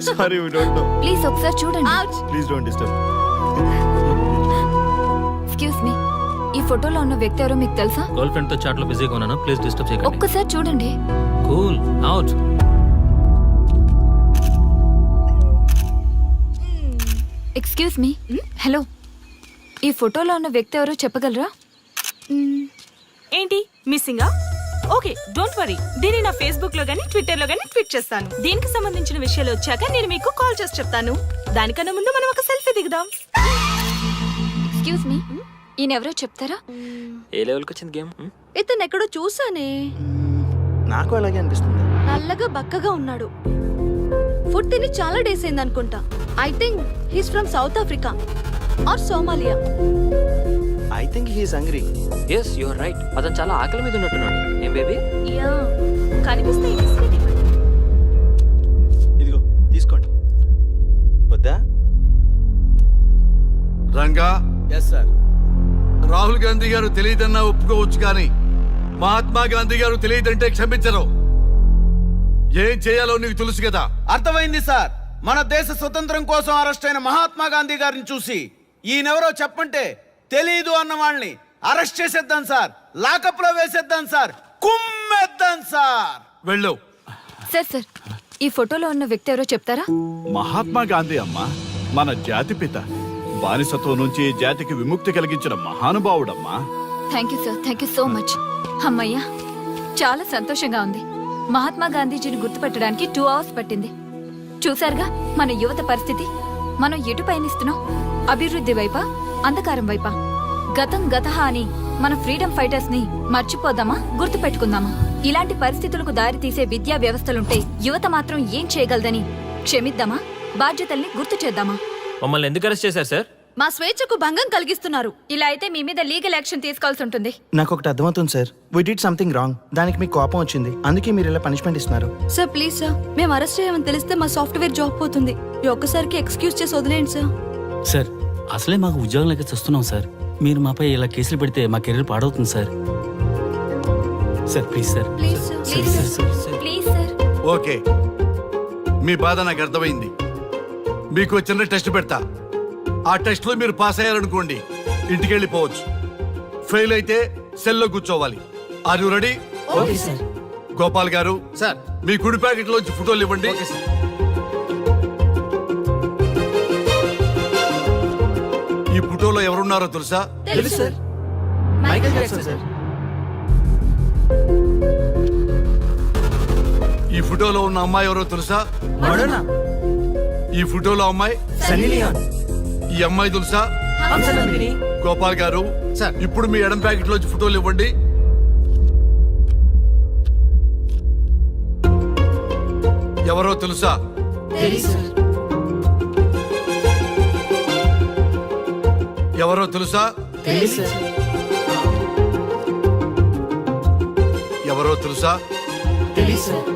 Sorry we don't know. Please ఒకసారి చూడండి. Please don't disturb. Excuse me, ఈ ఫోటోలో ఉన్న వ్యక్తి ఎవరో మీకు తెలుసా? గర్ల్ ఫ్రెండ్ తో చాట్ లో బిజీగా ఉన్నాను, ప్లీజ్ డిస్టర్బ్ చేయకండి. ఒక్కసారి చూడండి. Cool out. Excuse me, hello, ఈ ఫోటోలో ఉన్న వ్యక్తి ఎవరో చెప్పగలరా? ఏంటి మిస్సింగా? ఓకే డోంట్ వరీ, దీన్ని నా ఫేస్బుక్ లో గానీ ట్విట్టర్ లో గానీ ట్వీట్ చేస్తాను. దీనికి సంబంధించిన విషయాలు వచ్చాక నేను మీకు కాల్ చేసి చెప్తాను. దానికన్నా ముందు మనం ఒక సెల్ఫీ దిగుదాం. ఎక్స్క్యూజ్ మీ, ఈయన ఎవరో చెప్తారా? ఏ లెవెల్కి వచ్చింది గేమ్? ఇతను ఎక్కడో చూసానే. నాకు అలాగే అనిపిస్తుంది. నల్లగా బక్కగా ఉన్నాడు. ఫుడ్ తిని చాలా డేస్ అయింది అనుకుంటా. I think he's from South Africa or Somalia. I think he's hungry. Yes your right, అతను చాలా ఆకలి మీద ఉన్నట్టున్నాడు. ఏం బేబీ? యా కనిపిస్తే ఇది sweet ఇవ్వండి. ఇదిగో తీసుకోండి. వద్దా? Ranga, yes sir. రాహుల్ గాంధీ గారు తెలియదన్నా ఒప్పుకోవచ్చు కానీ మహాత్మా గాంధీ గారు తెలియదంటే క్షమించరు. ఏం చేయాలో నీకు తెలుసు కదా. అర్థమైంది సార్. మన దేశ స్వతంత్రం కోసం అరెస్ట్ అయిన మహాత్మా గాంధీ గారిని చూసి ఈయనెవరో చెప్పంటే తెలీదు అన్న వాళ్ళని అరెస్ట్ చేసేద్దాం సార్, లాకప్ లో వేసేద్దాం సార్, కుమ్మేద్దాం సార్. వెళ్ళు. సార్ సార్, ఈ ఫోటోలో ఉన్న వ్యక్తి ఎవరో చెప్తారా? మహాత్మా గాంధీ అమ్మ, మన జాతిపిత. బానిసత్వం నుంచి జాతికి విముక్తి కలిగించిన మహానుభావుడమ్మా. Thank you sir, thank you so much. అమ్మయ్యా, చాలా సంతోషంగా ఉంది. మహాత్మా గాంధీజీని గుర్తుపట్టడానికి 2 hours పట్టింది. చూసారుగా మన యువత పరిస్థితి. మనం ఎటు పయనిస్తున్నాం? అభివృద్ధి వైపా, అంధకారం వైపా? గతం గతహ అని మన ఫ్రీడమ్ ఫైటర్స్ ని మర్చిపోదామా, గుర్తు పెట్టుకుందామా? ఇలాంటి పరిస్థితులకు దారి తీసే విద్యా వ్యవస్థలుంటే యువత మాత్రం ఏం చేయగలదని క్షమిద్దామా, బాధ్యతల్ని గుర్తు చేద్దామా? మమ్మల్ని ఎందుకు అరెస్ట్ చేశారు సార్? మా స్వేచ్ఛకు భంగం కలిగిస్తున్నారు. ఇలా అయితే మీ మీద లీగల్ యాక్షన్ తీసుకోవాల్సి ఉంటుంది. నాకు ఒకటి అర్థమవుతుంది sir. We did something wrong. దానికి మీకు కోపం వచ్చింది, అందుకే మీరు ఇలా పనిష్మెంట్ ఇస్తున్నారు. సార్ ప్లీజ్ సార్, మేము అరెస్ట్ చేయమని తెలిస్తే మా సాఫ్ట్వేర్ జాబ్ పోతుంది. ఈ ఒక్కసారికి ఎక్స్క్యూజ్ చేసి వదిలేండి సార్. సార్ అసలే మాకు ఉద్యోగం లేక చూస్తున్నాం సార్. మీరు మాపై ఇలా కేసులు పెడితే మా కెరీర్ పాడవుతుంది sir. Sir please sir. Please sir. Please sir. Okay, మీ బాధ నాకు అర్థమైంది. మీకు చిన్న టెస్ట్ పెడతా. ఆ టెస్ట్ లో మీరు పాస్ అయ్యారనుకోండి, ఇంటికి వెళ్ళిపోవచ్చు. ఫెయిల్ అయితే సెల్లో కూర్చోవాలి. Are you ready? Okay sir. Gopal గారు సార్. మీ కుడి ప్యాకెట్ లోంచి ఫోటోలు ఇవ్వండి. ఈ ఫోటోలో ఎవరున్నారో తెలుసా? తెలుసు సార్. Michael Jackson sir. ఈ ఫోటోలో ఉన్న అమ్మాయి ఎవరో తెలుసా? మడోనా. ఈ ఫోటోలో అమ్మాయి సన్నీ లియోన్. ఈ అమ్మాయి తెలుసా? హంసనందిని. గోపాల్ గారు సార్. ఇప్పుడు మీ ఎడం ప్యాకెట్ లోంచి ఫోటోలు ఇవ్వండి. ఎవరో తెలుసా? తెలుసు సార్. ఎవరో తెలుసా? తెలుసు సార్. ఎవరో తెలుసా? తెలుసు సార్.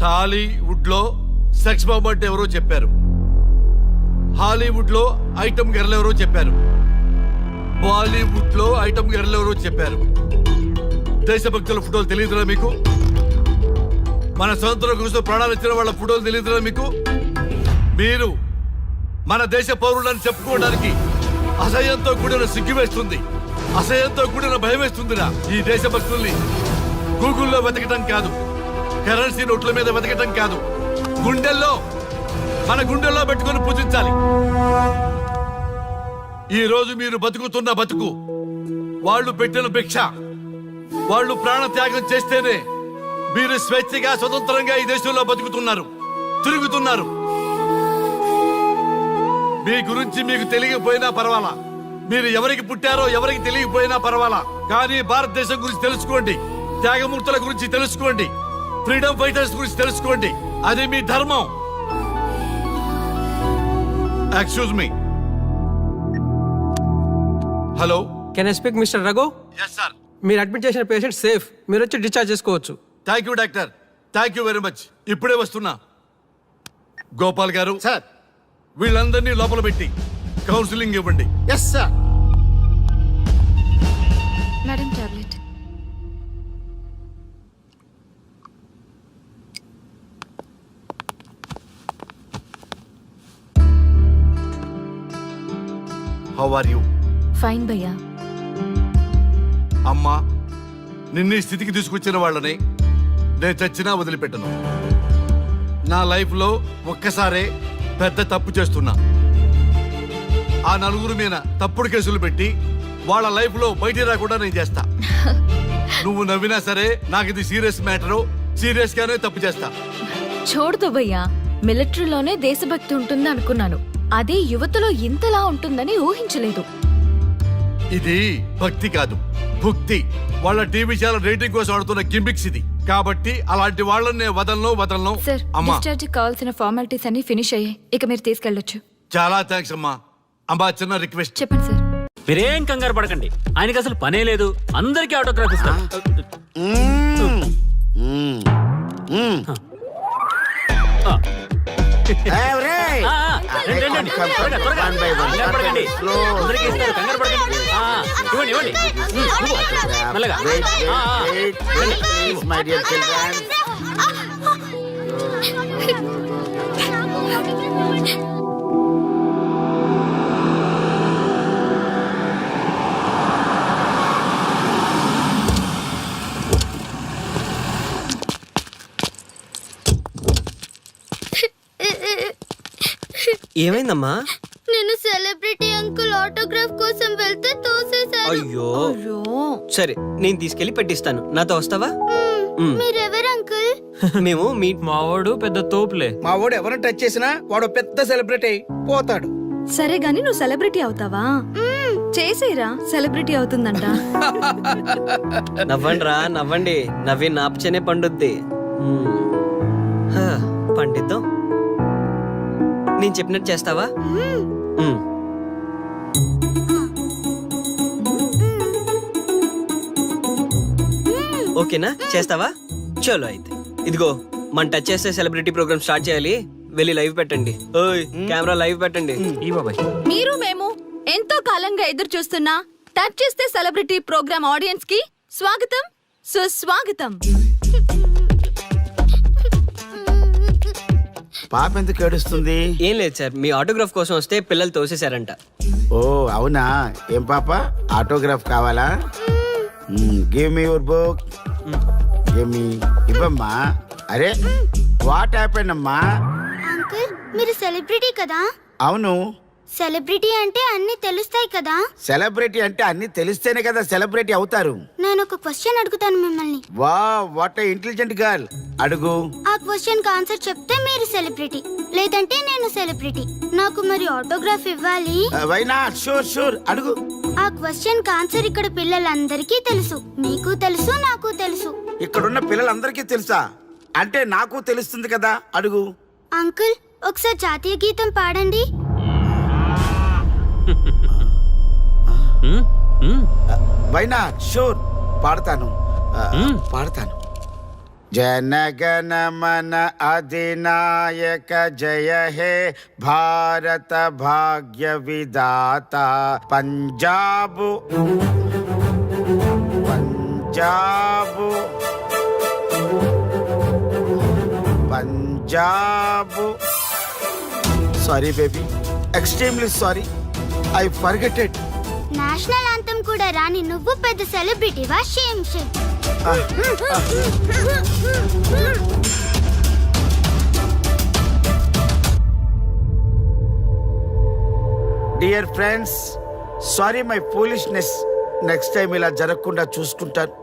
టాలీవుడ్ లో సెక్స్ బాంబ్ అంటే ఎవరో చెప్పారు. హాలీవుడ్ లో ఐటమ్ గర్ల్ ఎవరో చెప్పారు. బాలీవుడ్ లో ఐటమ్ గర్ల్ ఎవరో చెప్పారు. దేశభక్తుల ఫోటోలు తెలియదురా మీకు? మన స్వతంత్రం కోసం ప్రాణాలు ఇచ్చిన వాళ్ళ ఫోటోలు తెలియదురా మీకు? మీరు మన దేశ పౌరులని చెప్పుకోవడానికి అసహ్యంతో కూడిన సిగ్గు వేస్తుంది, అసహ్యంతో కూడిన భయం వేస్తుందిరా. ఈ దేశభక్తుల్ని గూగుల్లో వెతకటం కాదు, కరెన్సీ నోట్ల మీద వెతకటం కాదు, మన గుండెల్లో పెట్టుకొని పూజించాలి. ఈ రోజు మీరు బతుకుతున్న బతుకు వాళ్ళు పెట్టిన భిక్ష. వాళ్ళు ప్రాణ త్యాగం చేస్తేనే మీరు స్వేచ్ఛగా స్వతంత్రంగా ఈ దేశంలో బతుకుతున్నారు, తిరుగుతున్నారు. మీ గురించి మీకు తెలియకపోయినా పర్వాలా, మీరు ఎవరికి పుట్టారో ఎవరికి తెలియకపోయినా పర్వాలా, కానీ భారతదేశం గురించి తెలుసుకోండి, త్యాగమూర్తుల గురించి తెలుసుకోండి, ఫ్రీడమ్ ఫైటర్స్ గురించి తెలుసుకోండి. అది మీ ధర్మం. Excuse me. Hello, can I speak mister Raghu? Yes sir. మీరు అడ్మిట్ చేసిన పేషెంట్ సేఫ్, మీరు వచ్చి డిశ్చార్జ్ చేసుకోవచ్చు. Thank you doctor, thank you very much. ఇప్పుడే వస్తున్నా. గోపాల్ గారు సార్. వీళ్ళందరినీ లోపల పెట్టి కౌన్సిలింగ్ ఇవ్వండి. Yes sir. Madam tablet. How are you? Fine భయ్యా. అమ్మా, నిన్న ఈ స్థితికి తీసుకొచ్చిన వాళ్ళని నేను చచ్చినా వదిలిపెట్టను. నా లైఫ్లో ఒక్కసారే పెద్ద తప్పు చేస్తున్నా. ఆ నలుగురు మీద తప్పుడు కేసులు పెట్టి వాళ్ళ లైఫ్లో బయటికి రాకుండా నేను చేస్తా. నువ్వు నవ్వినా సరే నాకు ఇది సీరియస్ మ్యాటరు, సీరియస్ గానే తప్పు చేస్తా. చూడదు భయ్యా, మిలిటరీలోనే దేశభక్తి ఉంటుంది అనుకున్నాను, అదే యువతలో ఇంతలా ఉంటుందని ఊహించలేదు. ఇది భక్తి కాదు, భుక్తి. వాళ్ళ టీవీ ఛానల్ రేటింగ్ కోసం ఆడుతున్న గిమిక్స్ ఇది. కాబట్టి అలాంటి వాళ్ళని నేను వదలను. సార్ అమ్మా డిశ్చార్జ్ కావాల్సిన ఫార్మాలిటీస్ అన్ని ఫినిష్ అయ్యాయి. ఇక మీరు తీసుకెళ్ళొచ్చు. చాలా థ్యాంక్స్ అమ్మా. అమ్మా చిన్న రిక్వెస్ట్. చెప్పండి సార్. మీరేం కంగారు పడకండి, ఆయనకి అసలు పనే లేదు. అందరికీ ఆటోగ్రాఫ్ ఇస్తాం. ఏమైందమ్మా? నేను సెలబ్రిటీ అంకుల్ ఆటోగ్రాఫ్ కోసం వెళ్తే తోసేశారు. అయ్యో సరే, నేను తీసుకెళ్లి పెట్టిస్తాను. నాతో వస్తావా? మీరెవరు అంకుల్? మేము మీ మావాడు పెద్ద తోపులే. మా వాడు ఎవరిని టచ్ చేసినా వాడు పెద్ద సెలబ్రిటీ పోతాడు. సరే గాని నువ్వు సెలబ్రిటీ అవుతావా? చేసేరా, సెలబ్రిటీ అవుతుందంట. నవ్వండిరా, నవ్వండి. నవ్వి నాపచనే పండుద్ది. పండిద్దాం. నేను చెప్పినట్టు చేస్తావా? ఓకేనా? చేస్తావా? చలో అయితే. ఇదిగో, మన టచ్ చేస్తే సెలబ్రిటీ ప్రోగ్రామ్ స్టార్ట్ చేయాలి. వెళ్ళి లైవ్ పెట్టండి. ఓయ్ కెమెరా లైవ్ పెట్టండి. ఈ బాబాయ్ మీరు మేము ఎంతో కాలంగా ఎదురు చూస్తున్నా టచ్ చేస్తే సెలబ్రిటీ ప్రోగ్రామ్ ఆడియన్స్ కి స్వాగతం, సుస్వాగతం. పాప ఎందుకు ఏడుస్తుంది? ఏం లేదు సార్, మీ ఆటోగ్రాఫ్ కోసం వస్తే పిల్లలు తోసేశారంట. ఓ అవునా? ఏం పాప, ఆటోగ్రాఫ్ కావాలా? Give me your book. ఇవ్వమ్మా. అరే వాట్ హ్యాపెండ్ అమ్మా? అంకుల్ మీరు సెలబ్రిటీ కదా? అవును. సెలబ్రిటీ అంటే అన్ని తెలుస్తాయి కదా? సెలబ్రిటీ అంటే అన్ని తెలిస్తేనే కదా సెలబ్రిటీ అవుతారు. నేను ఒక క్వశ్చన్ అడుగుతాను మిమ్మల్ని. వా వాట్ ఏ ఇంటెలిజెంట్ గర్ల్. అడుగు. ఆ క్వశ్చన్ కి ఆన్సర్ చెప్తే మీరు సెలబ్రిటీ, లేదంటే నేను సెలబ్రిటీ. నాకు మరి ఆటోగ్రాఫ్ ఇవ్వాలి. Why not? షూర్ షూర్, అడుగు. ఆ క్వశ్చన్ కి ఆన్సర్ ఇక్కడ పిల్లలందరికీ తెలుసు. మీకు తెలుసు, నాకు తెలుసు. ఇక్కడున్న పిల్లలందరికీ తెలుసా? అంటే నాకు తెలుస్తుంది కదా. అడుగు. అంకుల్ ఒకసారి జాతీయ గీతం పాడండి. Why not? షూర్, పాడతాను. పాడతాను. జనగణ మన అధినాయక జయ హే భారత భాగ్య విధాత. Punjab Punjab Punjab. Sorry baby, extremely sorry. I forgetted. National anthem కూడా రాని నువ్వు పెద్ద సెలబ్రిటీవా? Shame shame. Dear friends, sorry my foolishness. Next time ఇలా జరగకుండా చూసుకుంటాను.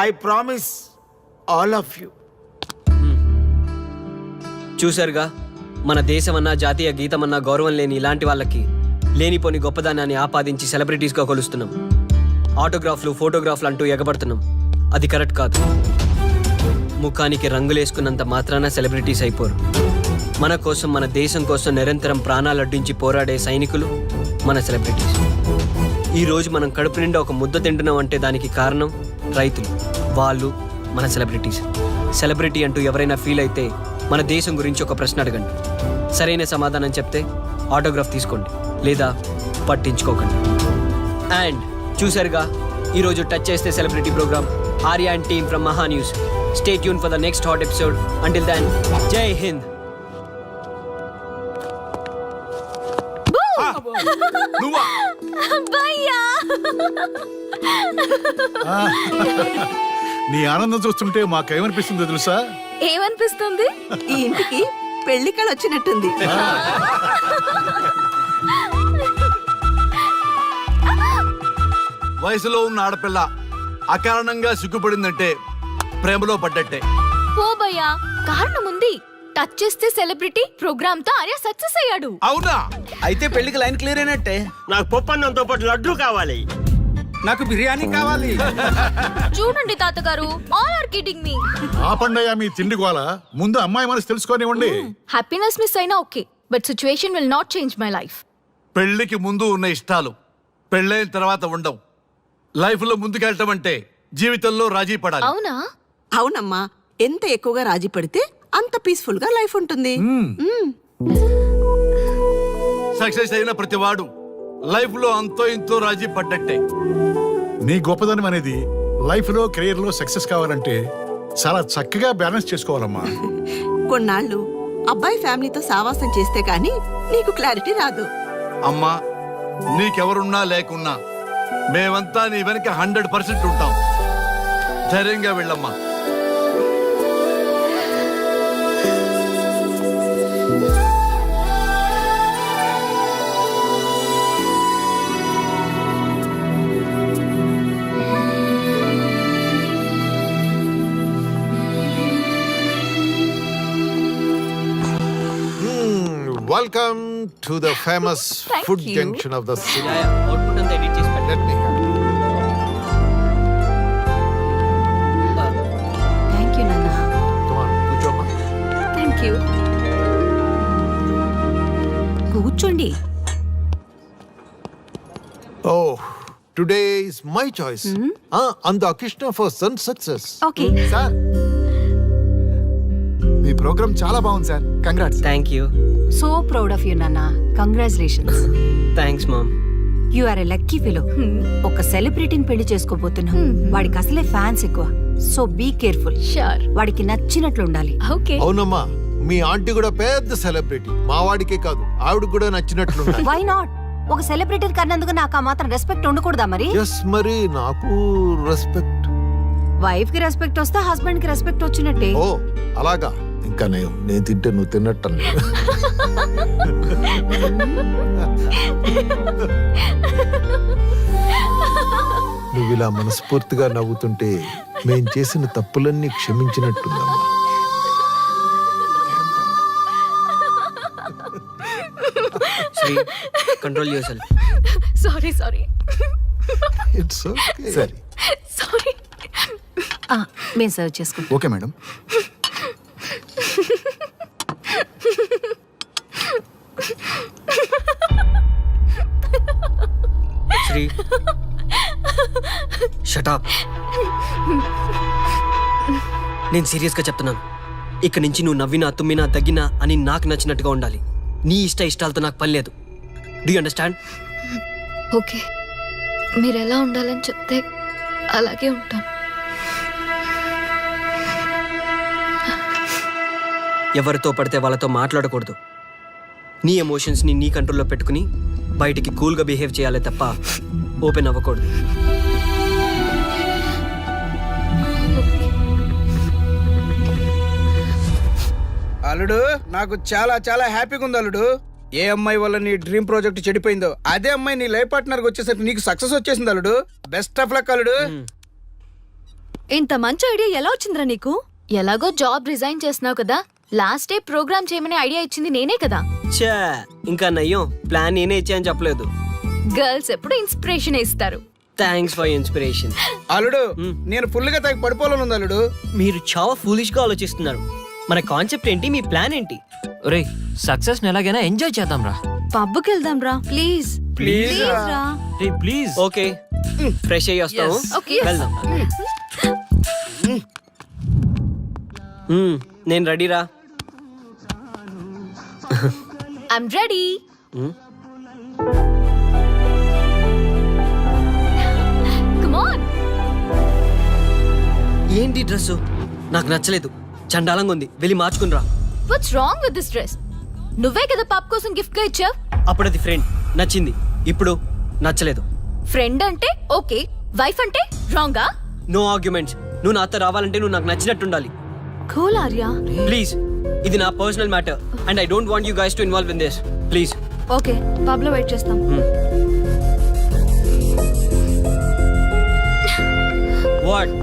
I promise all of you. చూసారుగా, మన దేశమన్నా జాతీయ గీతమన్నా గౌరవం లేని ఇలాంటి వాళ్ళకి లేనిపోని గొప్పదానాన్ని ఆపాదించి సెలబ్రిటీస్గా కొలుస్తున్నాం. ఆటోగ్రాఫ్లు, ఫోటోగ్రాఫ్లు అంటూ ఎగబడుతున్నాం. అది కరెక్ట్ కాదు. ముఖానికి రంగులేసుకున్నంత మాత్రాన సెలబ్రిటీస్ అయిపోరు. మన కోసం, మన దేశం కోసం నిరంతరం ప్రాణాలు అడ్డించి పోరాడే సైనికులు మన సెలబ్రిటీస్. ఈరోజు మనం కడుపు నిండా ఒక ముద్ద తింటున్నాం అంటే దానికి కారణం రైతులు. వాళ్ళు మన సెలబ్రిటీస్. సెలబ్రిటీ అంటూ ఎవరైనా ఫీల్ అయితే మన దేశం గురించి ఒక ప్రశ్న అడగండి. సరైన సమాధానం చెప్తే ఆటోగ్రాఫ్ తీసుకోండి, లేదా పట్టించుకోకండి. అండ్ చూసారుగా, ఈరోజు టచ్ చేస్తే celebrity program. Arya and team from Maha News. Stay tune for the next hot episode. Until then, జై హింద్. నీ ఆనందం చూస్తుంటే మాకేమనిపిస్తుందో తెలుసా? ఏమనిపిస్తుంది? ఈ ఇంటికి పెళ్లి కళ వచ్చినట్టుంది. వయసులో ఉన్న ఆడపిల్ల అకారణంగా సిగ్గుపడిందంటే ప్రేమలో పడ్డట్టే. పోబయ్యా, కారణం ఉంది. టచ్ చేస్తే సెలబ్రిటీ ప్రోగ్రామ్ తో ఆర్య సక్సెస్ అయ్యాడు. అవునా? అయితే పెళ్లికి లైన్ క్లియర్ అయినట్టే. నాకు పప్పన్నంతో పాటు లడ్డు కావాలి. నాకు బిర్యానీ కావాలి. చూడండి తాతగారు, ఆల్ ఆర్ కిడింగ్ మీ. ఆపండయ్యా మీ తిండి గోల. ముందు అమ్మాయి మనసు తెలుసుకోనివ్వండి. హ్యాపీనెస్ మిస్ అయినా okay, but situation will not change my life. పెళ్లికి ముందు ఉన్న ఇష్టాలు పెళ్ళైన తర్వాత ఉండవు. లైఫ్ లో ముందుకెళ్ళటం అంటే జీవితంలో రాజీ పడాలి. అవునా? అవునమ్మా, ఎంత ఎక్కువగా రాజీ పడితే అంత పీస్ఫుల్ గా లైఫ్ ఉంటుంది. సక్సెస్ అయిన ప్రతివాడు లైఫ్ లో అంతో ఇంతో రాజీ పడ్డట్టే. నీ గొప్పదనం అనేది లైఫ్ లో కెరీర్ లో సక్సెస్ కావాలంటే చాలా చక్కగా బ్యాలెన్స్ చేసుకోవాలమ్మా. కొన్నాళ్ళు అబ్బాయి ఫ్యామిలీతో సావాసం చేస్తే గానీ నీకు క్లారిటీ రాదు. అమ్మా, నీకెవరున్నా లేకున్నా మేమంతా నీ వెనక 100% ఉంటాం. ధైర్యంగా వెళ్ళమ్మా. Welcome to the famous Thank food you. junction of the city. Output అంతా ఎడిట్ చేసి పెట్టండి. Let me have it. Thank you నాన్న. Come on, కూర్చోమ్మా. Thank you. కూర్చోండి. Oh, today is my choice. And the Krishna for son success. Okay. Sir, మీ ప్రోగ్రామ్ చాలా బాగుంది సార్. Congrats. Thank you. So proud of you నాన్న. Congratulations. Thanks mom. You are a lucky fellow. ఒక సెలబ్రిటీని పెళ్లి చేసుకోబోతున్నావు. వాడికి అసలే ఫ్యాన్స్ ఎక్కువ. So be careful. షూర్. వాడికి నచ్చినట్లు ఉండాలి. ఓకే. అవునమ్మా, మీ ఆంటీ కూడా పెద్ద సెలబ్రిటీ. మా వాడికే కాదు, ఆవిడకి కూడా నచ్చినట్లు వై నాట్? ఒక సెలబ్రిటీ కన్నందుకు నాకు ఆ మాత్రం రెస్పెక్ట్ ఉండకూడదా మరి? ఎస్, మరి నాకు రెస్పెక్ట్. వైఫ్ కి రెస్పెక్ట్ వస్తే హస్బెండ్ కి రెస్పెక్ట్ వచ్చినట్టే. ఓ అలాగా. ఇంకా నేను తింటే నువ్వు తిన్నట్టు. నువ్వు ఇలా మనస్ఫూర్తిగా నవ్వుతుంటే మేం చేసిన తప్పులన్నీ క్షమించినట్టుందమ్మా. Sri, control your sorry sorry it's okay. సరే, సారీ. మేము సర్వ్ చేసుకుంటాం. Okay madam. Sri, shut up. నేను సీరియస్గా చెప్తున్నాను. ఇక్కడి నుంచి నువ్వు నవ్వినా తుమ్మినా తగ్గినా అని నాకు నచ్చినట్టుగా ఉండాలి. నీ ఇష్టాలతో నాకు పని లేదు. Do you understand? ఓకే, మీరు ఎలా ఉండాలని చెప్తే అలాగే ఉంటాను. ఎవరితో పడితే వాళ్ళతో మాట్లాడకూడదు. నీ ఎమోషన్స్ని నీ కంట్రోల్లో పెట్టుకుని బయటికి కూల్గా బిహేవ్ చేయాలి తప్ప ఓపెన్ అవ్వకూడదు. అల్లుడు, నాకు చాలా చాలా హ్యాపీగా ఉంది అల్లుడు. ఏ అమ్మాయి వల్ల నీ డ్రీమ్ ప్రాజెక్ట్ చెడిపోయిందో అదే అమ్మాయి నీ లైఫ్ పార్ట్నర్ వచ్చేసరికి నీకు సక్సెస్ వచ్చేసింది అల్లుడు. బెస్ట్ ఆఫ్ లక్ అల్లుడు. ఇంత మంచి ఐడియా ఎలా వచ్చిందిరా నీకు? ఎలాగో జాబ్ రిజైన్ చేస్తున్నావు కదా, లాస్ట్ డే ప్రోగ్రామ్ చేయమని ఐడియా ఇచ్చింది నేనే కదా. చా, ఇంకా నయ్యం, ప్లాన్ నేనే ఇచ్చాయని చెప్పలేదు. గర్ల్స్ ఎప్పుడు ఇన్స్పిరేషన్ ఇస్తారు. Thanks for inspiration. అల్లుడు, నేను ఫుల్ గా తగ్గి పడిపోవాలని ఉంది అల్లుడు. మీరు చాలా ఫూలిష్ గా ఆలోచిస్తున్నారు. మన కాన్సెప్ట్ ఏంటి, మీ ప్లాన్ ఏంటి? రే, సక్సెస్ ఎలాగైనా ఎంజాయ్ చేద్దాం రా. పబ్కి వెళ్దాం రా ప్లీజ్. ప్లీజ్ రా. రే ప్లీజ్. ఓకే, ఫ్రెష్ అయ్యి వస్తాము. Okay. వెళ్దాం. నేను రెడీరా. I'm ready. Come on. ఏంటి డ్రెస్ నాకు నచ్చలేదు, చండాలంగా ఉంది. వెళ్ళి మార్చుకునిరా. What's wrong with this dress? నువ్వే కదా పాప్ కోసం గిఫ్ట్ గా ఇచ్చావు. అప్పుడు అది ఫ్రెండ్, నచ్చింది. ఇప్పుడు నచ్చలేదు. ఫ్రెండ్ అంటే ఓకే, వైఫ్ అంటే రాంగా? No arguments. నువ్వు నాతో రావాలంటే నువ్వు నాకు నచ్చినట్టు ఉండాలి. కూల్ ఆర్యా. ప్లీజ్, ఇది నా personal matter and I don't want you guys to involve in this. Please. Okay, pub లో వెయిట్ చేస్తాం. వాట్?